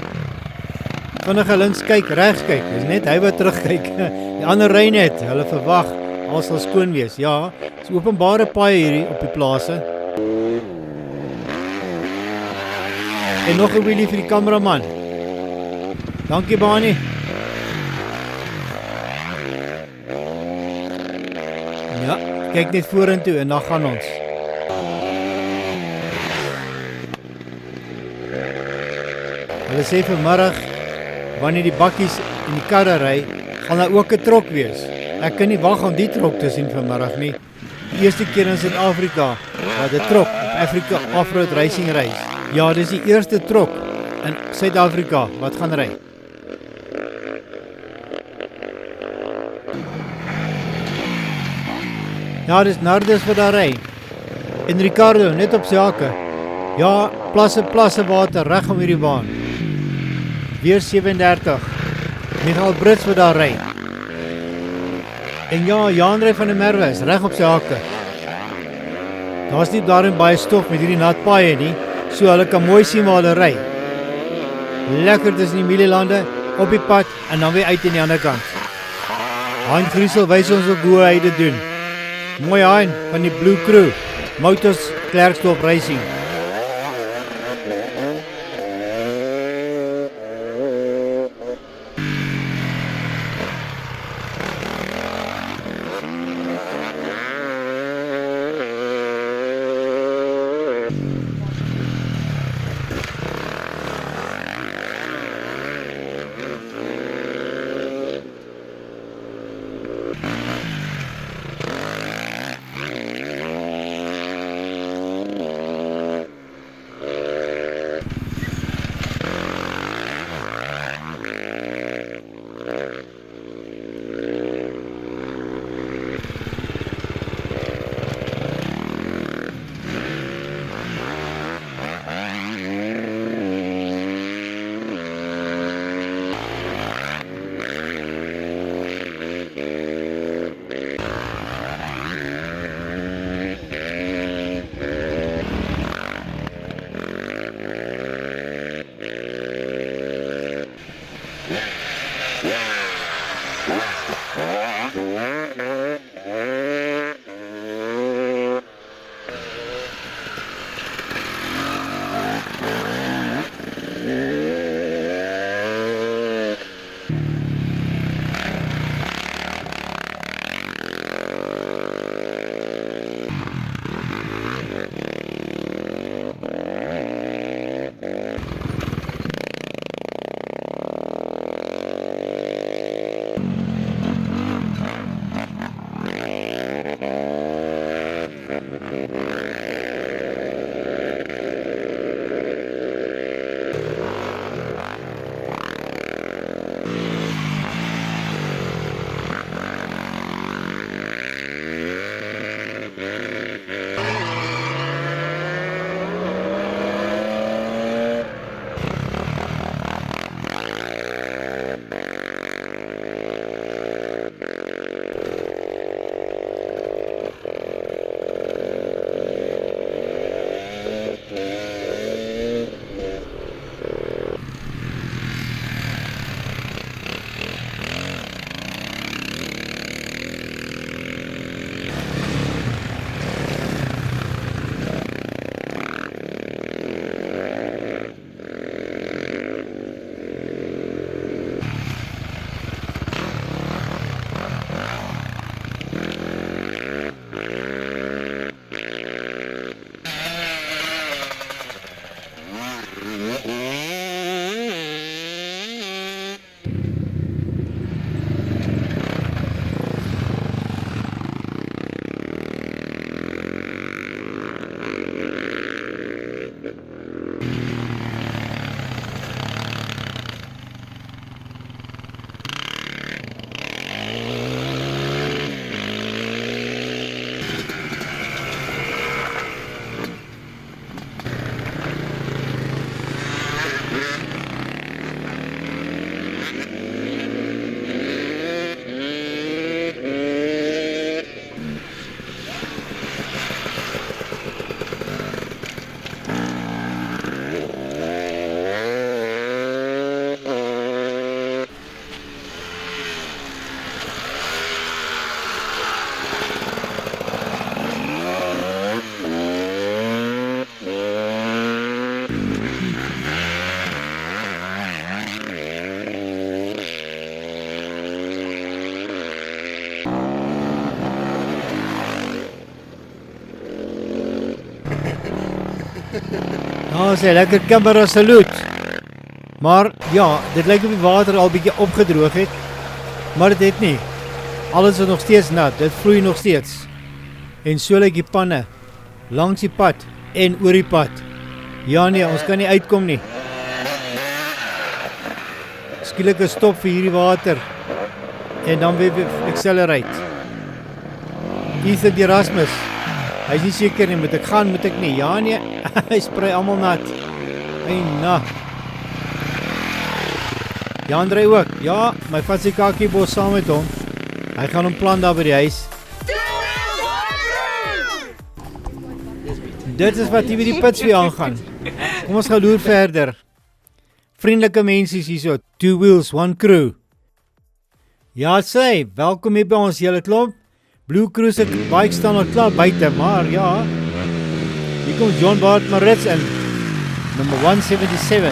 Vinnige links kyk, regs kyk. Dis net hy wat terugkyk. Die ander ry net. Hulle verwag alles sal skoon wees. Ja, dis openbare paaie hierdie op die plase. En nog 'n wheelie vir die kameraman. Dankie Bani. Ja, kyk net vorentoe en dan gaan ons. Hulle sê vanmiddag wanneer die bakkies en die karre ry, gaan daar ook 'n trok wees. Ek kan nie wag om die trok te sien vanmiddag nie. Die eerste keer in Suid-Afrika wat 'n trok op Africa Off-Road Racing reis. Ja, dis die eerste trok in Suid-Afrika wat gaan ry. Ja, dis Nardus wat daar ry. En Ricardo net op sy hakke. Ja, plasse water reg om hierdie baan. Weer 37. Michael Brits wat daar ry. En ja, Jan-Ray van der Merwe is reg op sy hakke. Daar's nie daarin baie stof met hierdie nat paaie nie, so hulle kan mooi sien waar hulle ry. Lekker tussen die mielielande, op die pad en dan weer uit aan die ander kant. Hein Griesel wys ons ook hoe hy dit doen. Mooi Hein van die Blue Crew, Motors Klerksdorp Racing. Daar sê lekker Canberra saluut. Maar ja, dit lyk of die water al bietjie opgedroog het. Maar dit het nie. Alles is nog steeds nat, dit vloei nog steeds. En so lyk die panne langs die pad en oor die pad. Ja nee, ons kan nie uitkom nie. Skielike stop vir hierdie water. En dan weer accelerate. Ethan Erasmus. Hy is nie seker nie, moet ek gaan, moet ek nie. Ja nee, hy sprei almal nat. Na. Jan ry ook. Ja, my vat sy kakiebos saam met hom. Hy gaan hom plan daar by die huis. Dit is wat hier by die pits weer aangaan. Kom ons gaan loer verder. Vriendelike mense hier so. 2 wheels, 1 crew. Ja sê, welkom hier by ons hele klomp. Blue Cruiser bike staan al klaar buite, maar ja. Hier kom John Bart Maritz in. Nummer 177.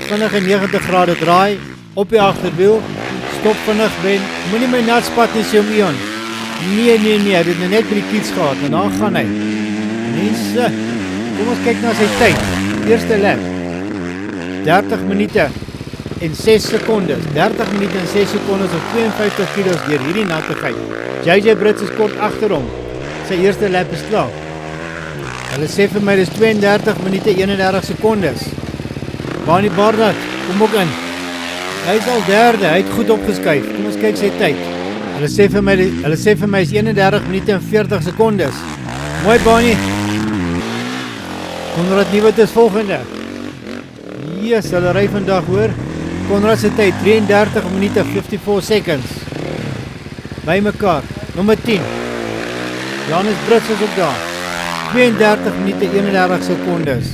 Vinnige 90 grade draai, op die agterwiel, stop vinnig ben, moenie my nat spat nie sê om Ian. Nee, hy het net by die kiets gehad, en dan gaan hy. Mense, kom ons kyk na sy tyd. Eerste lap, 30 minute en 6 secondes. 30 minute en 6 secondes op 52 kilos deur hierdie nattigheid. JJ Brits is kort agter hom. Sy eerste lap is klaar. Hulle sê vir my dis 32 minute 31 secondes. Barney Barnard, kom ook in. Hy is al derde, hy het goed opgeskuif. Kom ons kyk sy tyd. Hulle sê vir my is 31 minute en 40 secondes. Mooi Barney. Konrad Nieuwet is volgende. Yes, hulle ry vandag hoor. Konrad se tyd 33 minute 54 seconds. By mekaar. Nommer 10. Janus Brits is ook daar. 32 minute 31 secondes.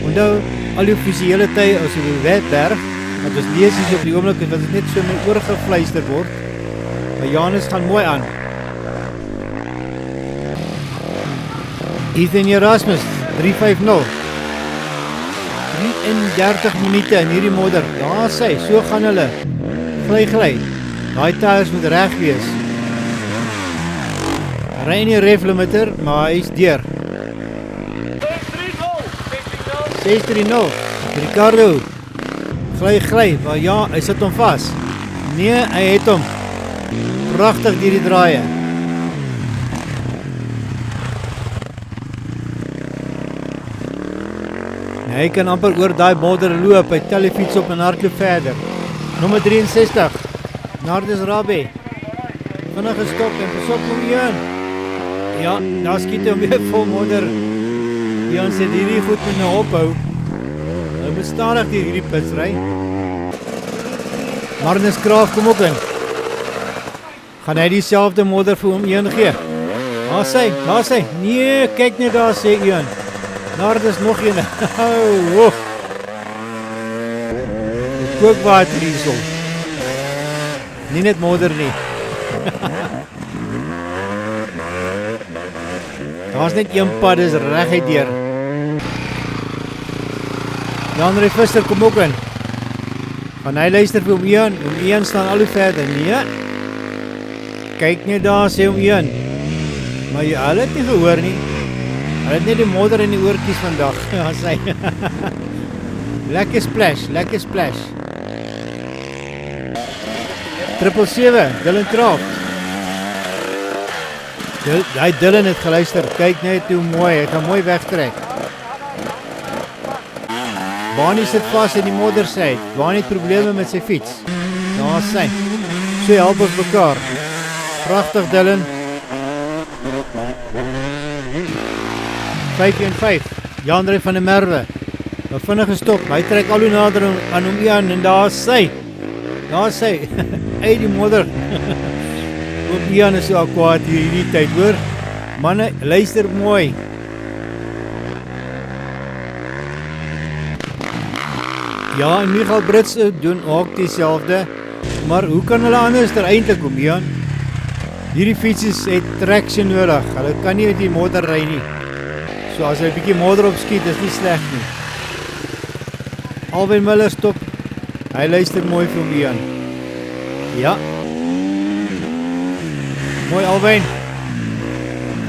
Onthou, al die offisiële tye as op die webwerf, want ons lees hier op die oomblik en dat het net so my oorgefluister word. Maar Janus gaan mooi aan. Ethan Erasmus, 350. 33 minute in hierdie modder. Daar sê, so gaan hulle. Gly. Daai tyres moet reg wees. Ry nie ref limiter, maar hy is deur. 630. Ricardo. Gly, maar ja, hy sit hom vas. Nee, hy het hom. Pragtig deur die draaie. Hy kan amper oor daai modder loop, hy tel die fiets op en hardloop verder. Nommer 63, Nardis Rabbi. Vinnig gestop en pas op hom Ian. Ja, daar skiet hy weer vol modder. Ian sê hierdie goed moet nou ophou. Hy moet stadig deur hierdie pits ry. Marnus Kraaf kom ook in. Gaan hy dieselfde modder vir hom Ian gee? Daar sê. Nee, kyk net daar sê Ian. Nardis nog een. Kookwater hierso. Nie net modder nie. Daar's net een pad, dis reguit deur. Jan Ray Visser kom ook in. Van hy luister vir Ian. Ian staan al hoe verder. Nee. Kyk net daar sê Ian. Maar jy al het nie gehoor nie. Hy het net die modder in die oortjies vandag. Ja, sê. Lekker splash. 777, Dylan Kraft. Dylan het geluister. Kyk net hoe mooi, hy gaan mooi wegtrek. Barney sit vast in die modder sê. Barney het probleme met sy fiets. Daar sê. So help ons mekaar. Pragtig Dylan. 5-5, Jan-Ray van der Merwe. Vinnig gestop, hy trek al hoe nader aan hom Ian en daar sê. Uit die modder. Ook Ian is so akwaad hierdie tyd hoor. Manne, luister mooi. Ja, en Michael Brits doen ook dieselfde. Maar hoe kan hulle anders eintlik kom Ian? Hierdie fiets het traction nodig. Hulle kan nie met die modder ry nie. So as hy 'n bietjie modder opskiet, is nie sleg nie. Alwyn Miller stop. Hy luister mooi vir hom Ian. Ja. Mooi Alwyn.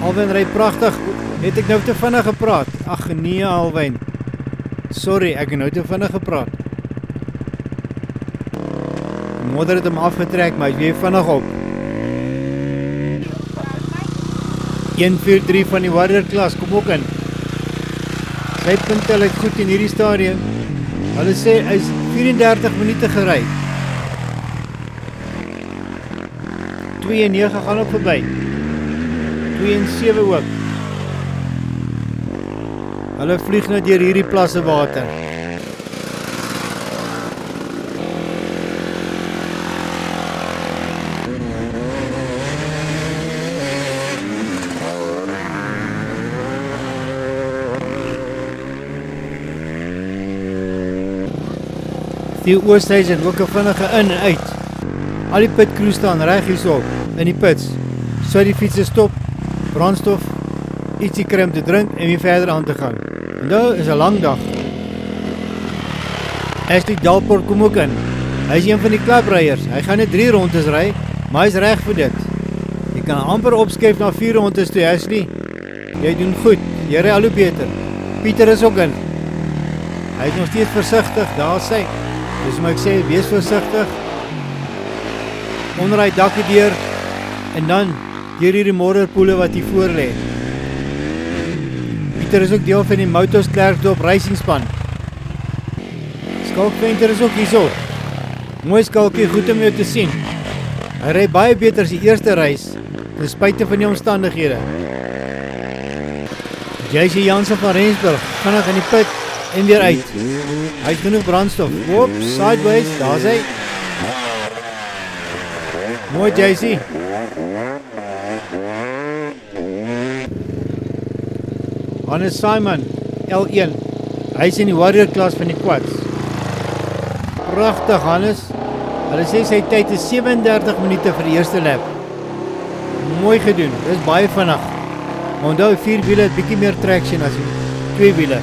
Alwyn ry pragtig. Het ek nou te vinnig gepraat? Ag nee Alwyn. Sorry, ek het nou te vinnig gepraat. Die modder het hom afgetrek, maar hy is weer vinnig op. 143 van die Warrior klas, kom ook in. Sy punte lyk goed in hierdie stadium. Hulle sê hy is 34 minute gery. 2 en 9 gaan op verby. 2 en 7 ook. Hulle vlieg nou deur hierdie plasse water. Die Oosthuizen ook 'n vinnige in en uit. Al die pitcrew staan reg hierso in die pits. So die fietses stop, brandstof, ietsie kry om te drink en weer verder aan te gaan. En nou is 'n lang dag. Ashley Dalport kom ook in. Hy is een van die klapryers. Hy gaan net 3 rondes ry, maar hy is reg vir dit. Jy kan amper opskuif na 4 rondes toe, Ashley. Jy doen goed. Jy ry al hoe beter. Pieter is ook in. Hy is nog steeds versigtig, daar sê. Dus moet ek sê, wees versigtig. Onder hy dakke deur en dan deur hierdie modderpoele wat hier voor lê. Pieter is ook deel van die Motors Klerksdorp Racing-span. Skalkventer is ook hierso. Mooi Skalkie, goed om jou te sien. Hy ry baie beter as die eerste reis, ten spyte van die omstandighede. JC Jansen van Rensburg, vinnig in die pit en weer uit. Hy het genoeg brandstof. Oop, sideways, daar is hy. Mooi JC. Hannes Simon, L1. Hy is in die Warrior klas van die quads. Pragtig Hannes. Hulle sê sy tyd is 37 minute vir die eerste lap. Mooi gedoen, dit is baie vinnig. Maar onthou, 4 wiele het bietjie meer traction as 2 wiele.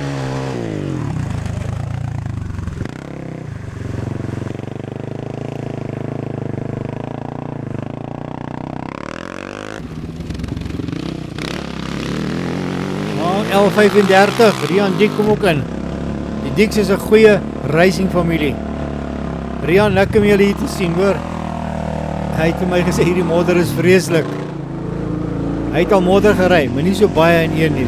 L35, Rian Diek kom ook in. Die Dieks is 'n goeie racing familie. Rian, lekker om julle hier te sien, hoor. Hy het vir my gesê hierdie modder is vreeslik. Hy het al modder gery, maar nie so baie in een nie.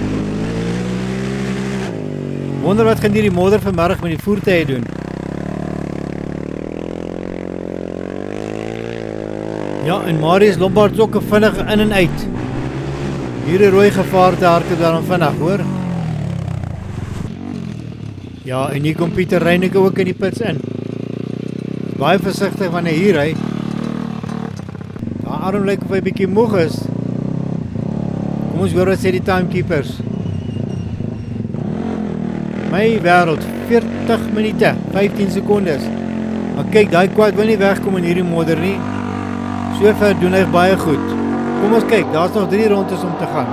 Wonder wat gaan hierdie modder vanmiddag met die voertuie doen. Ja, en Marius Lombard is ook 'n vinnige in en uit. Hierdie rooi gevaarte hardloop daarom vinnig, hoor. Ja, en hier kom Pieter Reineke ook in die pits in. Baie versigtig wanneer hy hier ry. Daar arm lyk of hy bietjie moeg is. Kom ons hoor wat sê die timekeepers. My wêreld, 40 minute, 15 sekondes. Maar kyk, daai quad wil nie wegkom in hierdie modder nie. So ver doen hy baie goed. Kom ons kyk, daar's nog 3 rondes om te gaan.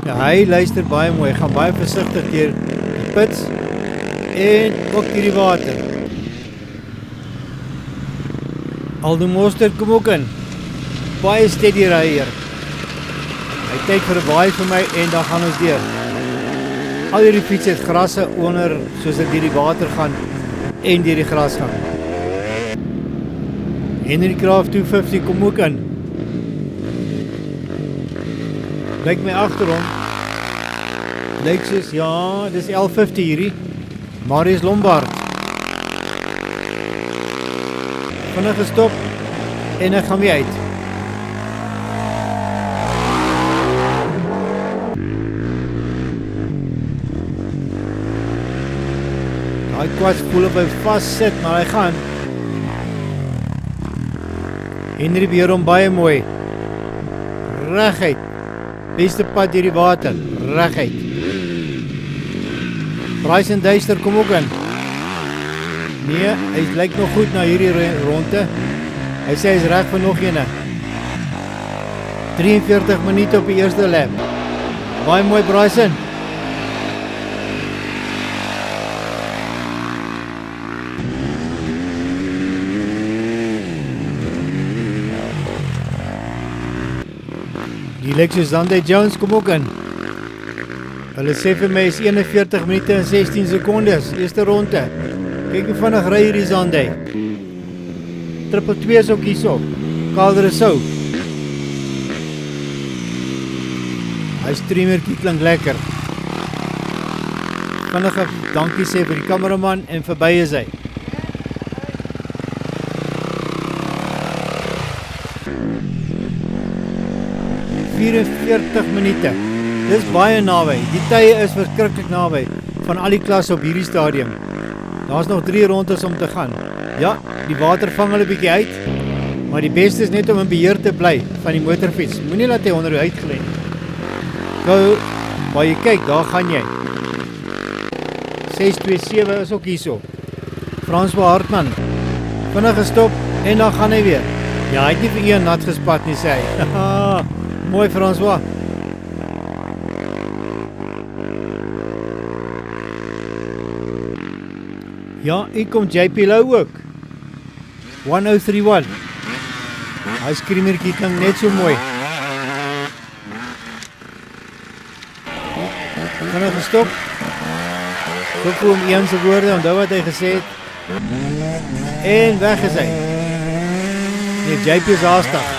Ja, hy luister baie mooi, gaan baie versigtig deur die pits en ook deur die water. Aldo Mostert kom ook in. Baie steady ry hier. Hy kyk vir 'n baie vir my en dan gaan ons deur. Al hierdie fiets het grasse onder, soos dit deur die water gaan en deur die gras gaan. Henry Craft 250 kom ook in. Lyk my agterom. Lyk soos, ja, dis L50 hierdie. Marius Lombard. Vinnig gestop en hy gaan weer uit. Hy kwats voel op hy vast sit, maar hy gaan. Henry beheer hom baie mooi. Reguit. Beste pad deur die water. Reguit. Bryson Duister kom ook in. Nee, hy lyk nog goed na hierdie ronde. Hy sê hy is reg vir nog ene. 43 minute op die eerste lap. Baie mooi Bryson. Die Lexus Zande Jones kom ook in. Hulle sê vir my is 41 minute en 16 sekondes, eerste ronde. Kyk hoe vinnig ry hierdie Zande. Triple 2 is ook hierso. Kader is sou. Hy streamerkie klink lekker. Vinnige dankie sê vir die kameraman en verby is hy. ...44 minute. Dis baie naby. Die tye is verskriklik naby van al die klasse op hierdie stadium. Daar's nog 3 rondes om te gaan. Ja, die water vang hulle bietjie uit, maar die beste is net om in beheer te bly van die motorfiets. Moenie laat hy onder jou uitgelê. Nou, waar jy kyk, daar gaan jy. 627 is ook hierso. François Hartman. Vinnig gestop en dan gaan hy weer. Ja, hy het nie vir een nat gespat nie, sê hy. Mooi François. Ja, hier kom JP Lou ook. 1031. Hy skriemerkie klink net so mooi. Kan hy gestop? Goed vir hom een se woorde, onthou wat hy gesê het. En weg is hy. Nee, JP is haastig.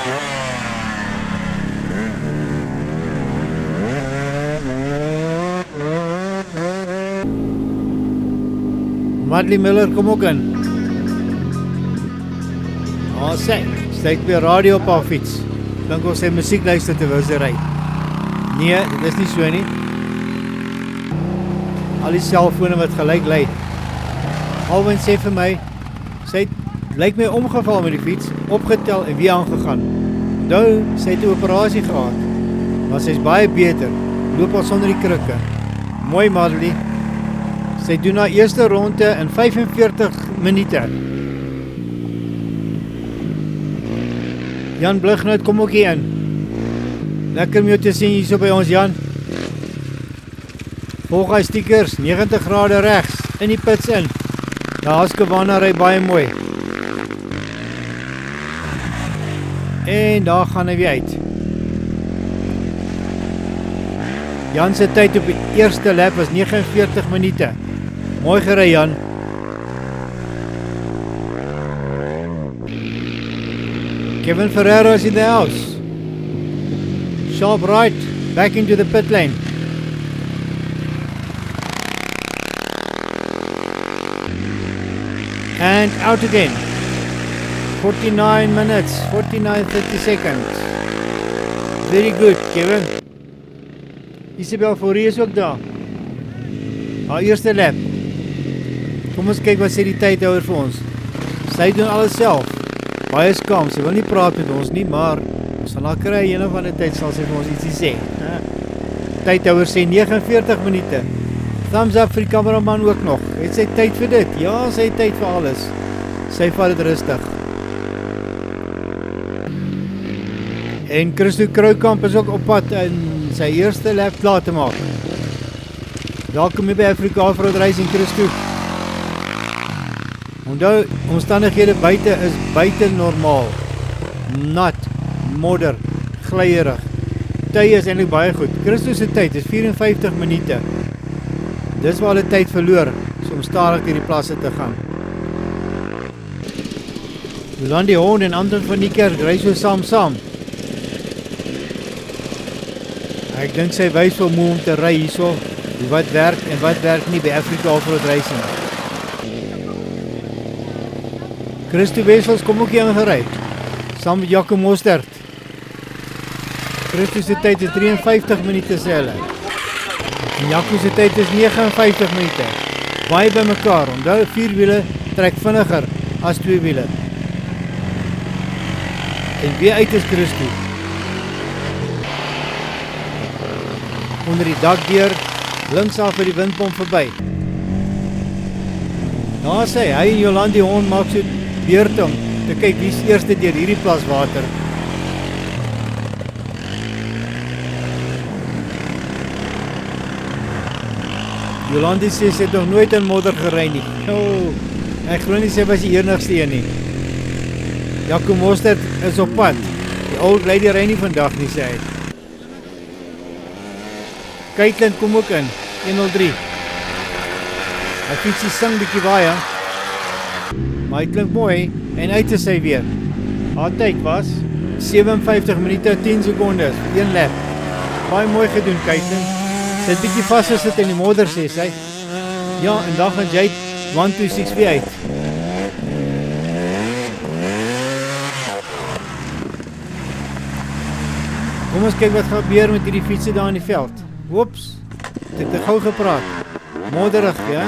Madly Miller kom ook in. Sy het weer radio op haar fiets. Dink ons sy musiek luister terwyl sy ry. Nee, dit is nie so nie. Al die selfone wat gelyk lei. Alwyn sê vir my, sy lyk my omgeval met die fiets, opgetel en weer aangegaan. Nou, sy het 'n operasie gehad. Maar sy is baie beter. Loop al sonder die krikke. Mooi Madly. Sy doen haar eerste ronde in 45 minute. Jan Blighnout kom ook hier in. Lekker om jou te sien hier so by ons, Jan. Volg hy stickers, 90 grade rechts, in die pits in. Ja, Haskawana ry baie mooi. En daar gaan hy weer uit. Jan se tyd op die eerste lap was 49 minute. Mooi gery, Jan. Kevin Ferreira is in the house. Sharp right, back into the pit lane. And out again. 49 minutes, 30 seconds. Very good, Kevin. Isabel Fourie is ook daar. Haar eerste lap. Kom ons kyk wat sê die tydhouer vir ons. Sy doen alles self. Baie skaam, sy wil nie praat met ons nie, maar ons sal haar kry, een of ander tyd sal sy vir ons ietsie sê. Tydhouer sê 49 minute. Thumbs up vir die kameraman ook nog. Het sy tyd vir dit? Ja, sy het tyd vir alles. Sy vat dit rustig. En Christo Kruikamp is ook op pad in sy eerste lap klaar te maak. Welkom hier by Africa Offroad Racing, Christo. Onthou, omstandighede buite is buite normaal. Nat, modder, glyierig. Tye is eintlik baie goed. Christo se tyd is 54 minute. Dis waar hulle tyd verloor, so om stadig deur die plasse te gaan. Jolandi Hoorn en Anton van die Kerk ry so saam. Ek dink sy wys vir moe om te ry hierso, wat werk en wat werk nie by Africa Offroad Racing. Christo Wessels kom ook hier aangery, saam met Jaco Mostert. Christo se tyd is 53 minute sê hulle. En Jaco se tyd is 59 minute. Baie by mekaar, onthou 4 wiele trek vinniger as 2 wiele. En weer uit is Christo. Onder die dak deur, linksaf vir die windpomp verby. Daar sê hy en Jolandi Hoorn maak so beurt om te kyk wie is eerste deur hierdie plas water. Jolandi sê sy het nog nooit in modder gery nie. Ek glo nie sy was die enigste een nie. Jaco Mostert is op pad. Die oud lady ry nie vandag nie, sê hy. Caitlin kom ook in, 103. Hy fietsie sing bietjie baie, maar hy klink mooi en uit is hy weer. Haar tyd was 57 minute 10 sekondes, 1 lap. Baie mooi gedoen, Caitlin. Sy het bietjie vasgesit in die modder, sê sy. Ja, en dan gaan jy 1264 uit. Kom ons kyk wat gebeur met hierdie fietsie daar in die veld. Oeps, het ek te gou gepraat. Modderig, ja.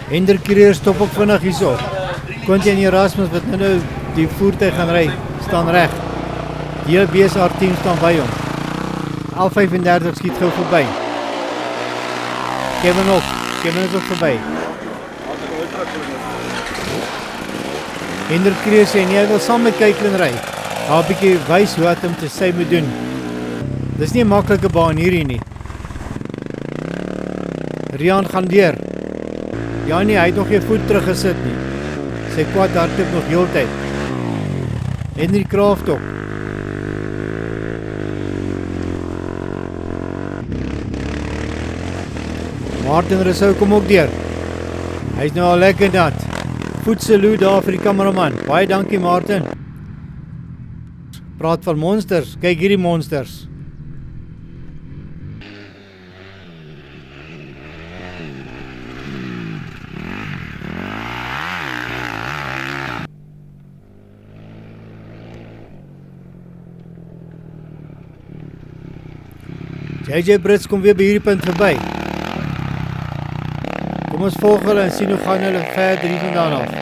Hendrik Creer stop ook vinnig hierso. Quinty en Erasmus wat nou die voertuig gaan ry, staan reg. Die hele BSR team staan by hom. 11:35 skiet gou verby. Kevin is ook verby. Hendrik Creer sê nie, hy wil saam met Caitlin ry. Haar bietjie wys hoe wat om te sy moet doen. Dis nie 'n maklike baan hierdie nie. Rian gaan deur. Ja nee, hy het nog geen voet teruggesit nie. Sy kwad hardloop nog heeltyd. Henry Kraft ook. Martin Rousseau kom ook deur. Hy is nou al lekker nat. Voet salute daar vir die kameraman. Baie dankie Martin. Praat van monsters. Kyk hierdie monsters. JJ Brits kom weer by hierdie punt verby. Kom ons volg hulle en sien hoe gaan hulle verder hier vandaan af.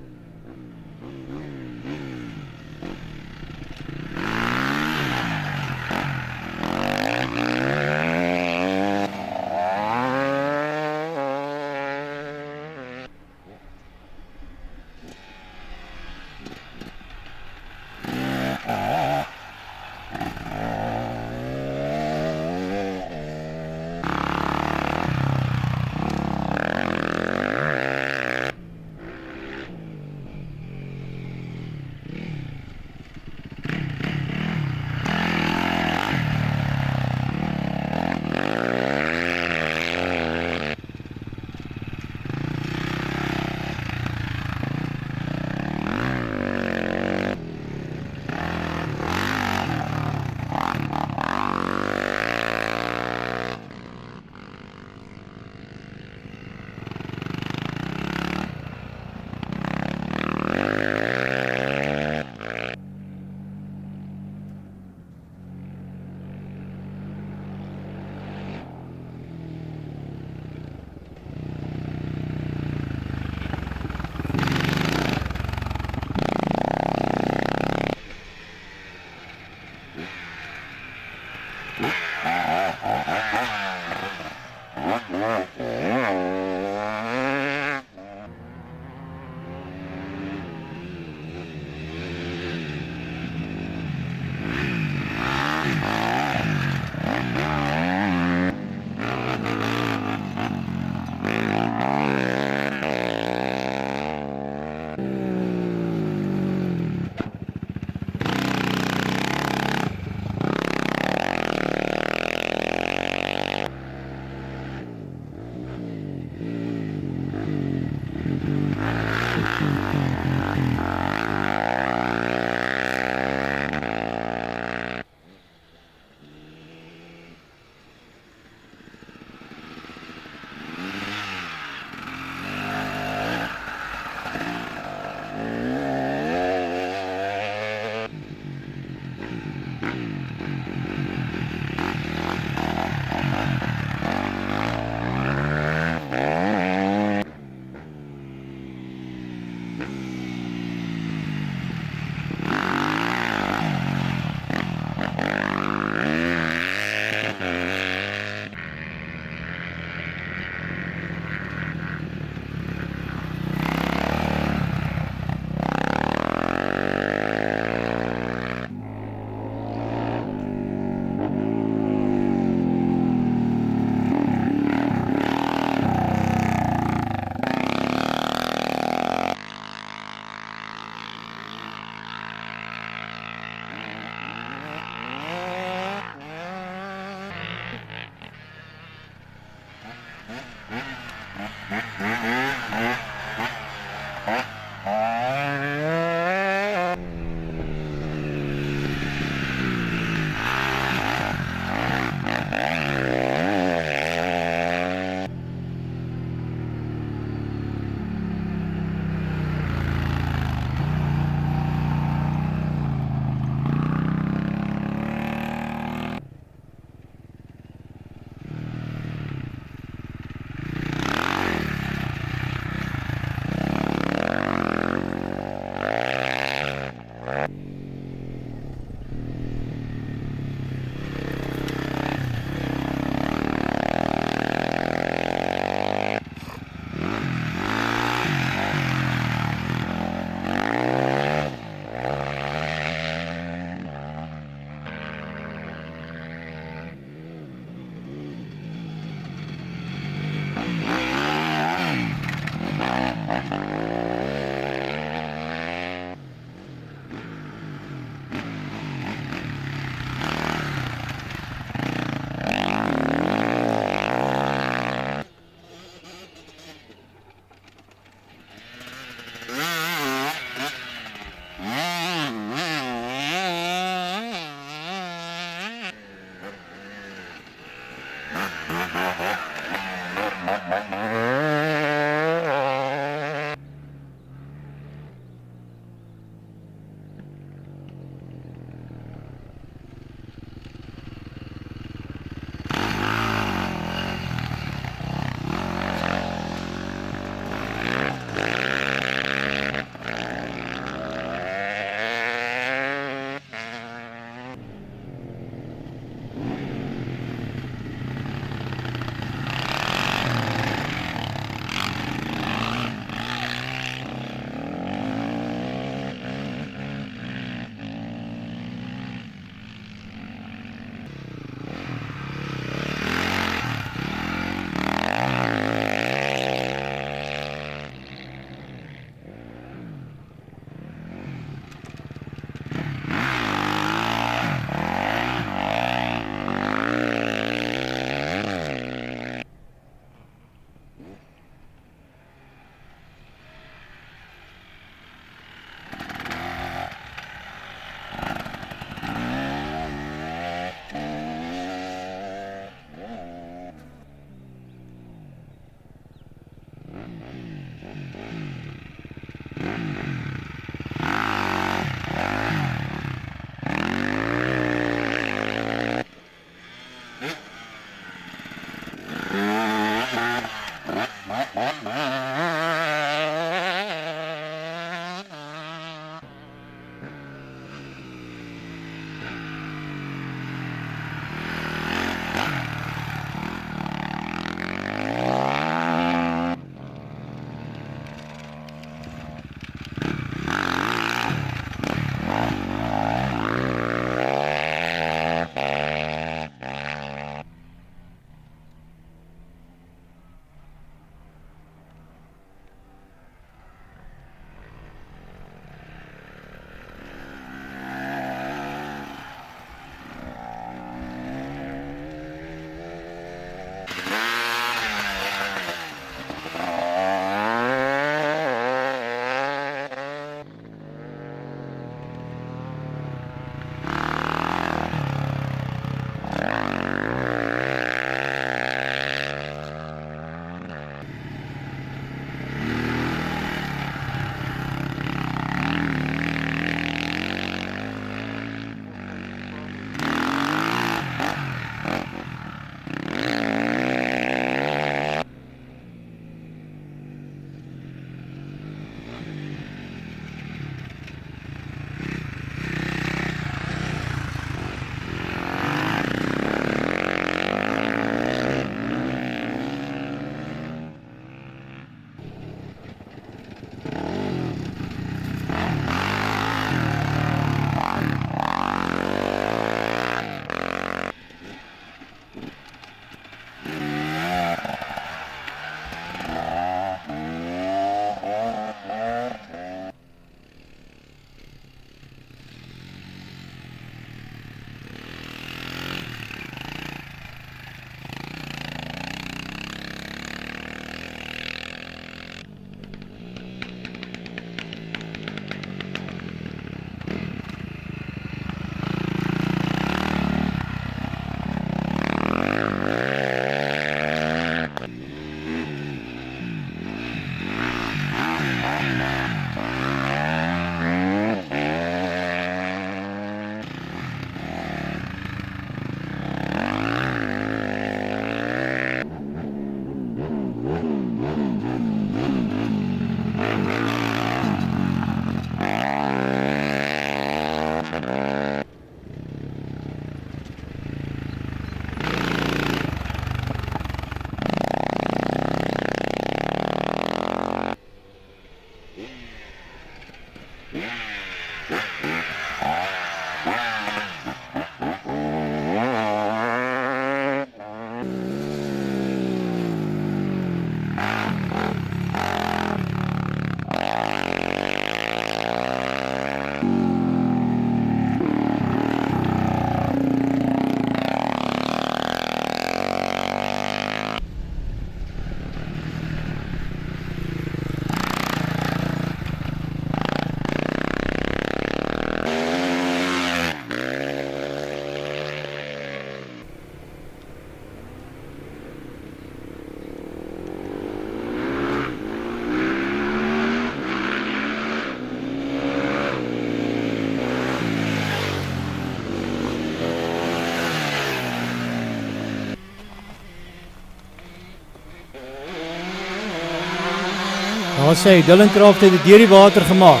Daar sê Dylan Craft het dit deur die water gemaak.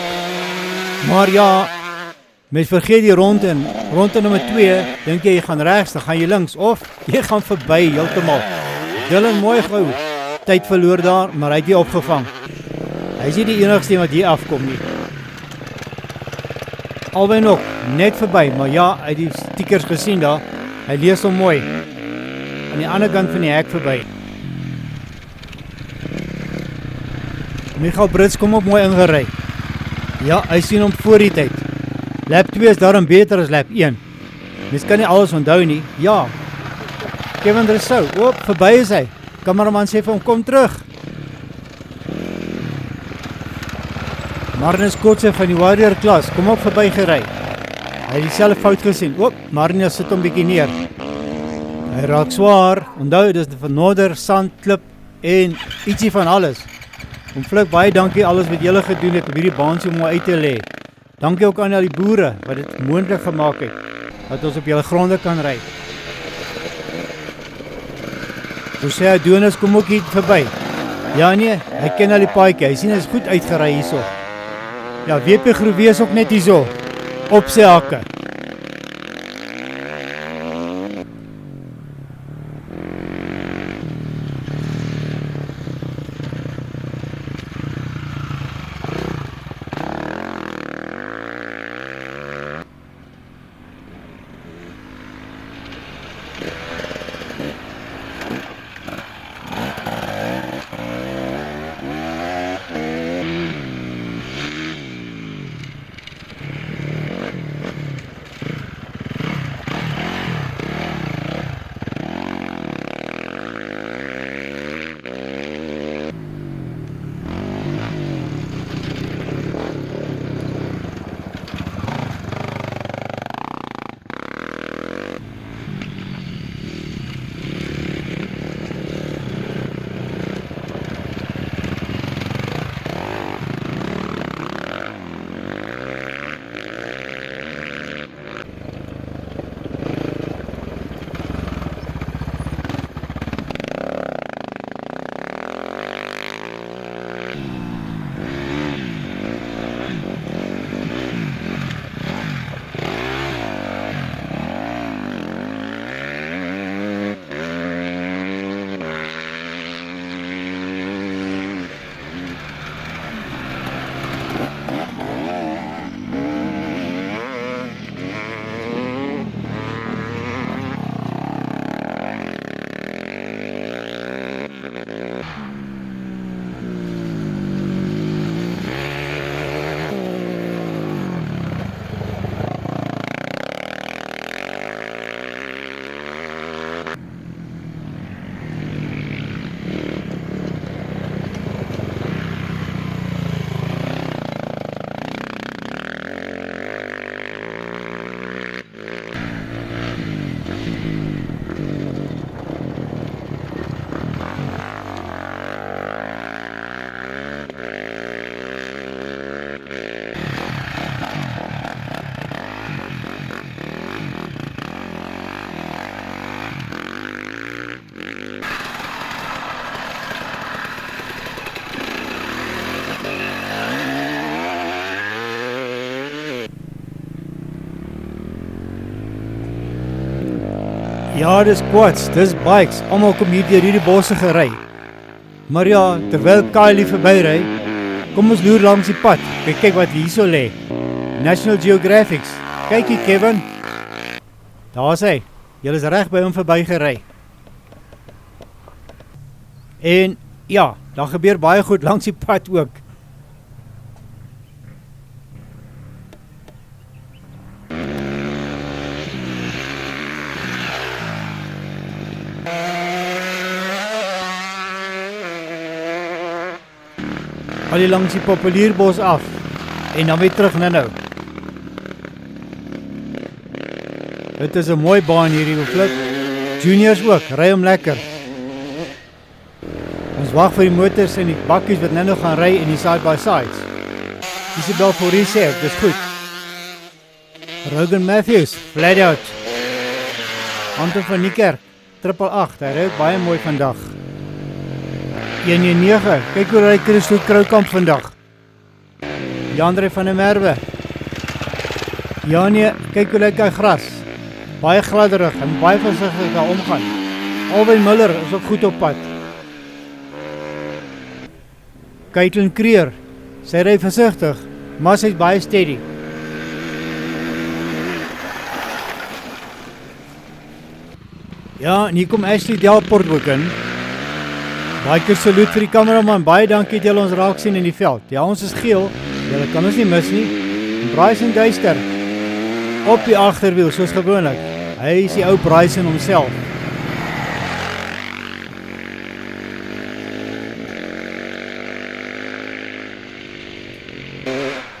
Maar ja, mens vergeet die ronde nommer 2, dink jy gaan regs, dan gaan jy links of jy gaan verby heeltemal. Dylan mooi gehou. Tyd verloor daar, maar hy het nie opgevang. Hy is nie die enigste wat hier afkom nie. Albei nog net verby, maar ja, hy het die stickers gesien daar. Hy lees hom mooi. Aan die ander kant van die hek verby. Michael Brits kom ook mooi ingery. Ja, hy sien hom voor die tyd. Lap 2 is daarom beter as lap 1. Mens kan nie alles onthou nie. Ja. Kevin Rousseau, verby is hy. Kameraman sê vir hom, kom terug. Marnus Kotse van die Warrior klas, kom ook verby gery. Hy het dieselfde fout gesien. Marnus sit hom bietjie neer. Hy raak swaar. Onthou, dis van Noorder, sand, klip en ietsie van alles. Om Flik, baie dankie alles wat julle gedoen het om hierdie baan so mooi uit te lê. Dankie ook aan al die boere wat dit moontlik gemaak het, dat ons op julle gronde kan ry. So sê Adonis kom ook hier verby. Ja nee, hy ken al die paadjie, hy sien hy is goed uitgery hierso. Ja, WP Groewe is ook net hierso, op sy hakke. Ja, dis quads, dis bikes, almal kom hier deur hierdie bosse gery. Maar ja, terwyl Kylie verby ry, kom ons loer langs die pad. Kyk wat hierso lê. National Geographic. Kyk hier, Kevin. Daar's hy. Julle is reg by hom verby gery. En ja, daar gebeur baie goed langs die pad ook. Al die langs die populierbos af en dan weer terug na nou. Dit is 'n mooi baan hierdie Flik. Juniors ook, ry hom lekker. Ons wag vir die motors en die bakkies wat nou gaan ry in die side by sides. Isabel Fourie sê, dis goed. Rogan Matthews, flat out. Anton van Niekerk, 888, hy ry ook baie mooi vandag. 119, kyk hoe ry Christo Kroukamp vandag. Jandre van der Merwe. Ja nee, kyk hoe lyk hy gras. Baie gladderig en baie versigtig daar omgaan. Alwyn Miller is ook goed op pad. Caitlin Creer, sy ry versigtig, maar sy is baie steady. Ja, en hier kom Ashley Delport ook in. Baie keer saluut vir die kameraman, baie dankie dat julle ons raak sien in die veld. Ja, ons is geel, julle kan ons nie mis nie. En Bryson Duister, op die agterwiel, soos gewoonlik. Hy is die ou Bryson homself.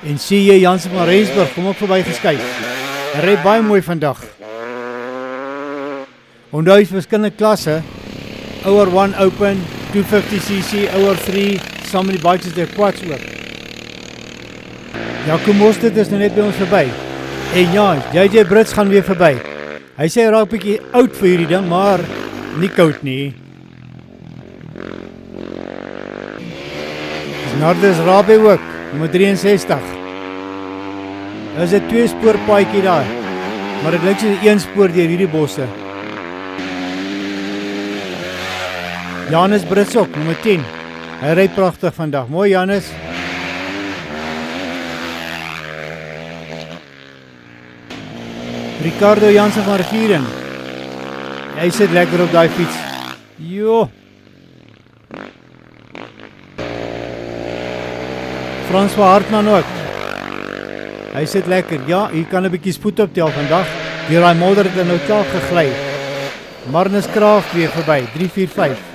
En C.J. Jansen van Rensburg kom ook verby geskuif. Hy ry baie mooi vandag. Onthou is verskillende klasse. Ouer 1 Open, 250cc, ouer 3, saam met die bikes is die quads ook. Jaco Mostert is nou net by ons verby. En ja, JJ Brits gaan weer verby. Hy sê hy raak bietjie oud vir hierdie ding, maar nie koud nie. Nardus Rabie ook, nummer 63. Daar is 'n 2-spoor paadjie daar, maar dit lyk soos 1 spoor deur hierdie bosse. Janus Brits ook, nummer 10. Hy ry pragtig vandag. Mooi Janus. Ricardo Jansen van Rivieren. Hy sit lekker op daai fiets. Jo. François Hartman ook. Hy sit lekker. Ja, hier kan 'n bietjie spoed optel vandag. Deur daai modder het hy nou klaar gegly. Marnus Kraaf weer verby, 345.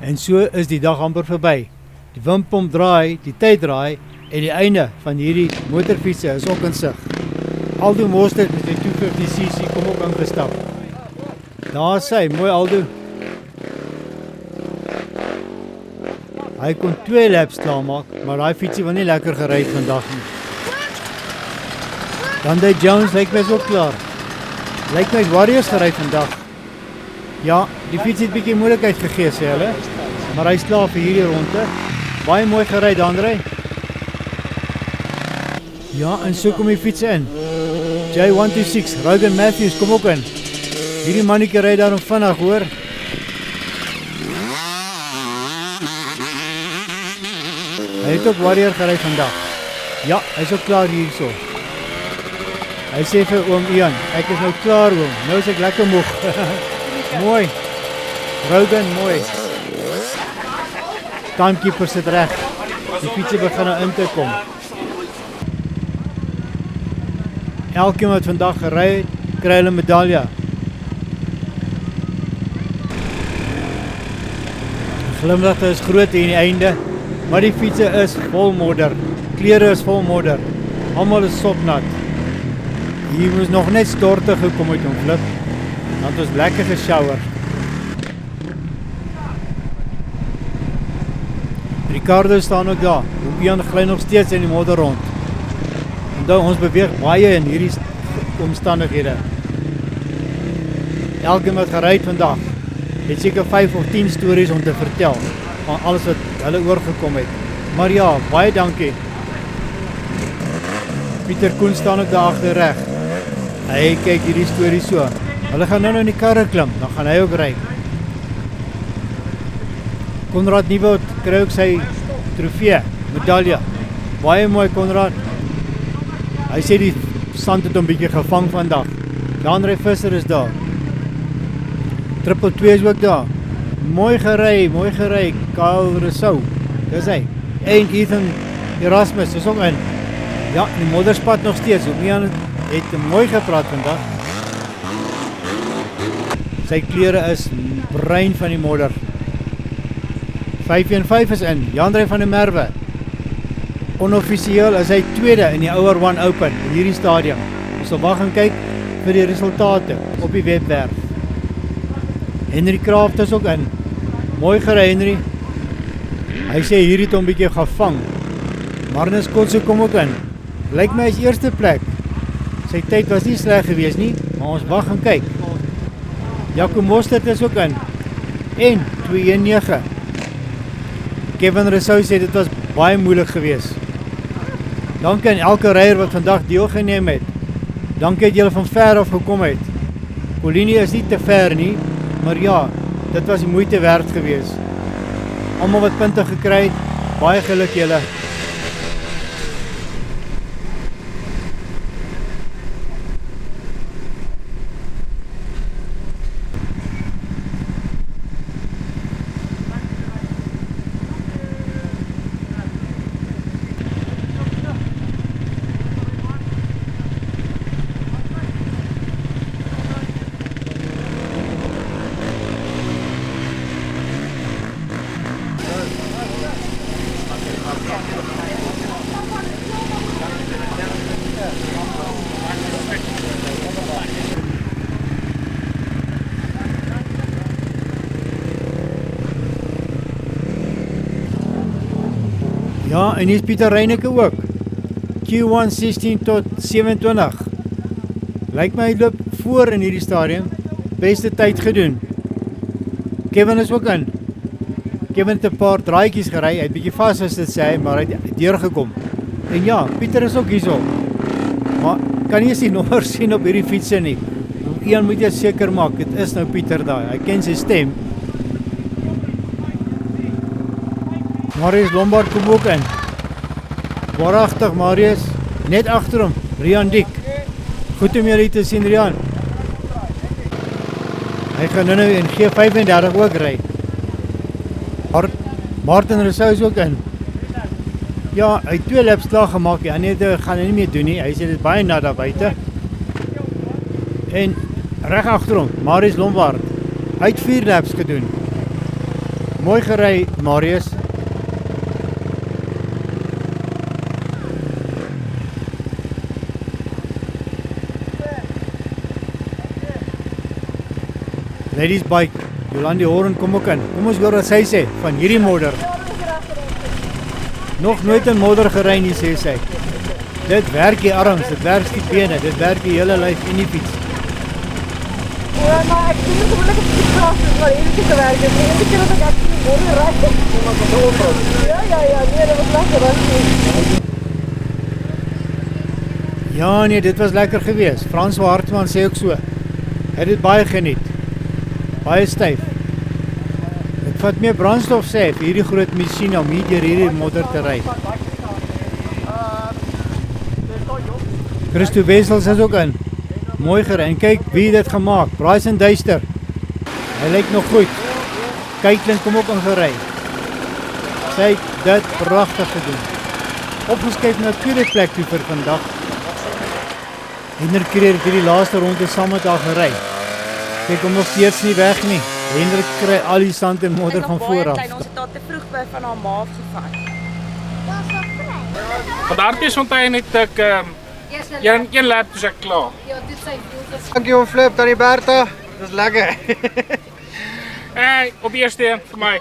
En so is die dag amper verby. Die windpomp draai, die tyd draai en die einde van hierdie motorfietsse is ook in sig. Aldo Mostert met die 250cc kom ook ingestap. Daar is hy, mooi Aldo. Hy kon 2 laps klaarmaak, maar daai fietsie wil nie lekker gery vandag nie. Dan die Jones lyk my ook klaar. Lyk my Warriors gery vandag. Ja, die fiets het bietjie moeilikheid gegee sê hulle, maar hy's klaar vir hierdie ronde. Baie mooi gery André. Ja, en so kom die fietsie in. J126, Rogan Matthews kom ook in. Hierdie mannetjie ry daarom vinnig hoor. Hy het ook Warrior gery vandag. Ja, hy is ook klaar hierso. Hy sê vir oom Ian, ek is nou klaar oom, nou is ek lekker moeg. Mooi. Rogan, mooi. Timekeeper sit reg. Die fietsie begin nou in te kom. Elkeen wat vandag gery het, kry hulle medalje. Die glimlagte is groot hier in die einde, maar die fietsie is vol modder. Klere is vol modder. Almal is sopnat. Hier moes nog net storte gekom uit om flip. Dan het ons lekker geshower. Ricardo staan ook daar. Ian gly nog steeds in die modder rond. Onthou, ons beweeg baie in hierdie omstandighede. Elkeen wat gery het vandag het seker 5 of 10 stories om te vertel van alles wat hulle oorgekom het. Maar ja, baie dankie. Pieter Koen staan ook daar agter reg. Hy kyk hierdie storie so. Hulle gaan nou in die karre klim, dan gaan hy ook ry. Konrad Nieuwoud kry ook sy trofee, medalje. Baie mooi Konrad. Hy sê die sand het hom bietjie gevang vandag. André Visser is daar. Triple 2 is ook daar. Mooi gery, Kyle Rousseau. Dis hy. En Ethan Erasmus is ook in. Ja, die modderspat nog steeds. Omian het mooi gepraat vandag. Sy klere is bruin van die modder. 515 is in. Jandré van der Merwe. Onoffisieel is hy tweede in die Ouer One Open in hierdie stadium. Ons sal wag en kyk vir die resultate op die webwerf. Henry Kraft is ook in. Mooi gery Henry. Hy sê hier het hom bietjie gevang. Marnus Kotse kom ook in. Lyk my as eerste plek. Sy tyd was nie sleg geweest nie, maar ons wag en kyk. Jaco Mostert is ook in. En 219. Kevin Rousseau sê dit was baie moeilik geweest. Dankie aan elke ryer wat vandag deelgeneem het. Dankie dat julle van ver af gekom het. Paulinie is nie te ver nie, maar ja, dit was die moeite werd geweest. Almal wat punte gekry het, baie geluk julle. Ja, en hier is Pieter Reineke ook. Q1 16 tot 27. Lyk my hy loop voor in hierdie stadium. Beste tyd gedoen. Kevin is ook in. Kevin het 'n paar draadjies gery. Hy het bietjie vas as dit sê, maar hy het deurgekom. En ja, Pieter is ook hierso. Maar kan nie sy nommer sien op hierdie fietsie nie. Ian moet jy seker maak, dit is nou Pieter daar. Hy ken sy stem. Marius Lombard kom ook in. Waaragtig Marius, net agter hom, Rian Dik. Goed om julle te sien Rian. Hy gaan nou in G35 ook ry. Martin Rousseau is ook in. Ja, hy het 2 laps klaar gemaak, ja, nee, dit gaan hy nie meer doen nie. Hy sê dit is baie nat daar buite. En reg agter hom, Marius Lombard. Hy het 4 laps gedoen. Mooi gery, Marius. Ladies bike, Jolandi Horen kom ook in. Kom ons hoor wat sy sê van hierdie modder. Nog nooit in modder gery nie, sê sy. Dit werk die arms, dit werk die bene, dit werk die hele lyf en die fiets. Ja, maar ek doen het gewoonlik op die plaas, maar hier is het gewerk. En die ene keer dat ek die modder rijd. Ja, nee, dat was lekker rustig. Ja nee, dit was lekker geweest. François Hartman sê ook so. Hy het dit baie geniet. Baie styf. Dit vat meer brandstof sê vir hierdie groot masjien om hier hierdie modder te ry. Christo Wessels is ook in. Mooi gery. En kyk wie dit gemaak. Bryson Duister. Hy lyk nog goed. Kaitlyn kom ook ingery. Sy het dit pragtig gedoen. Opgeskuif na tweede plek toe vir vandag. Hendrik Kreer het hierdie laaste ronde saam met haar gery. Kyk hom nog steeds nie weg nie. Hendrik kry al die sand en modder van vooraf. Ons het daar te vroeg by van haar ma afgevat. Van Hartbeesfontein het ek een lap toe ek klaar. Dankie om Flip, Tannie Bertha. Dit is lekker. Hey, op eerste een vir my.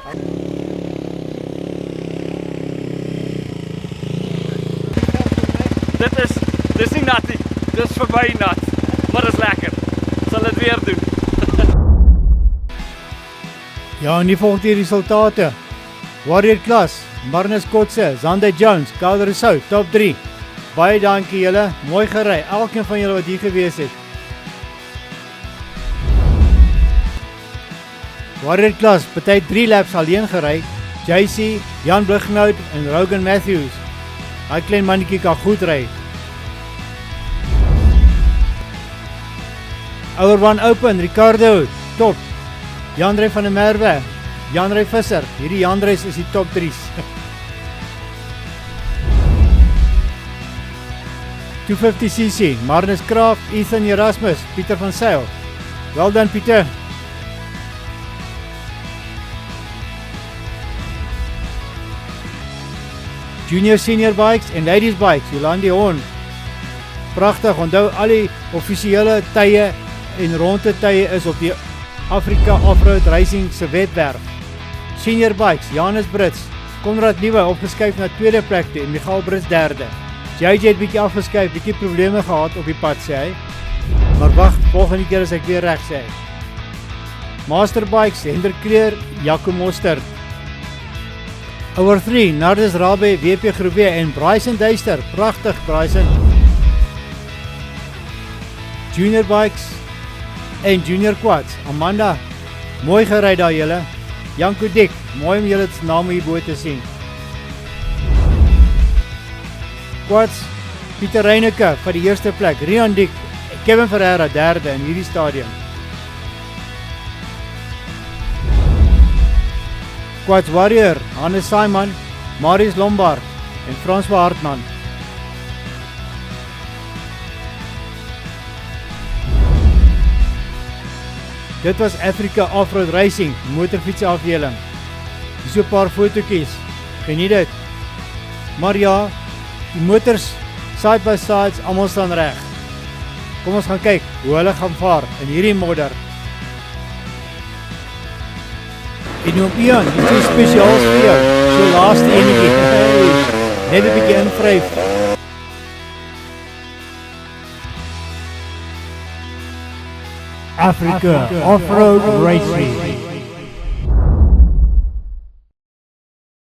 Dis nie nat nie. Dis vir my nat. Maar dis lekker. Sal dit weer doen. Ja, en die volgende die resultate. Warrior Klas, Marnus Kotse, Zander Jones, Calder Rousseau, top 3. Baie dankie julle, mooi gery, elkeen van julle wat hier gewees het. Warrior Klas, party 3 laps alleen gery, JC, Jan Brugnout en Rogan Matthews. Hy klein mannetjie kan goed ry. Our One Open, Ricardo, top. Jandre van der Merwe, Janre Visser, hierdie Jandres is die top 3's. 250cc, Marnus Kraaf, Ethan Erasmus, Pieter van Sail. Well done Pieter. Junior Senior Bikes en Ladies Bikes, Jolandi Hoorn. Pragtig, onthou al die offisiële tye en ronde tye is op die Afrika Offroad Racing se webwerf. Senior Bikes, Janus Brits, Konrad Liewe opgeskuif na tweede plek toe en Michael Brits derde. JJ het bietjie afgeskuif, bietjie probleme gehad op die pad sê hy. Maar wag, volgende keer is ek weer reg sê hy. Master Bikes, Hendrik Kreer, Jaco Moster. Over 3, Nardus Rabbe, WP Groewe en Bryson Duister, pragtig Bryson. Junior Bikes en Junior Quads, Amanda, mooi gery daar julle. Janko Dik, mooi om julle se name hierbo te sien. Quads, Pieter Reineke vir die eerste plek, Rian Dik, Kevin Ferreira derde in hierdie stadium. Quads Warrior, Hannes Simon, Marius Lombard en François Hartman. Dit was Afrika Offroad Racing, motorfiets afdeling. Hier so 'n paar fotootjies. Geniet dit. Maar ja, die motors side by sides, almal staan reg. Kom ons gaan kyk hoe hulle gaan vaar in hierdie modder. En nou Ian, dit is spesiaal vir jou. So laaste enetjie. Hey, net 'n bietjie invryf. Africa Off-Road Racing.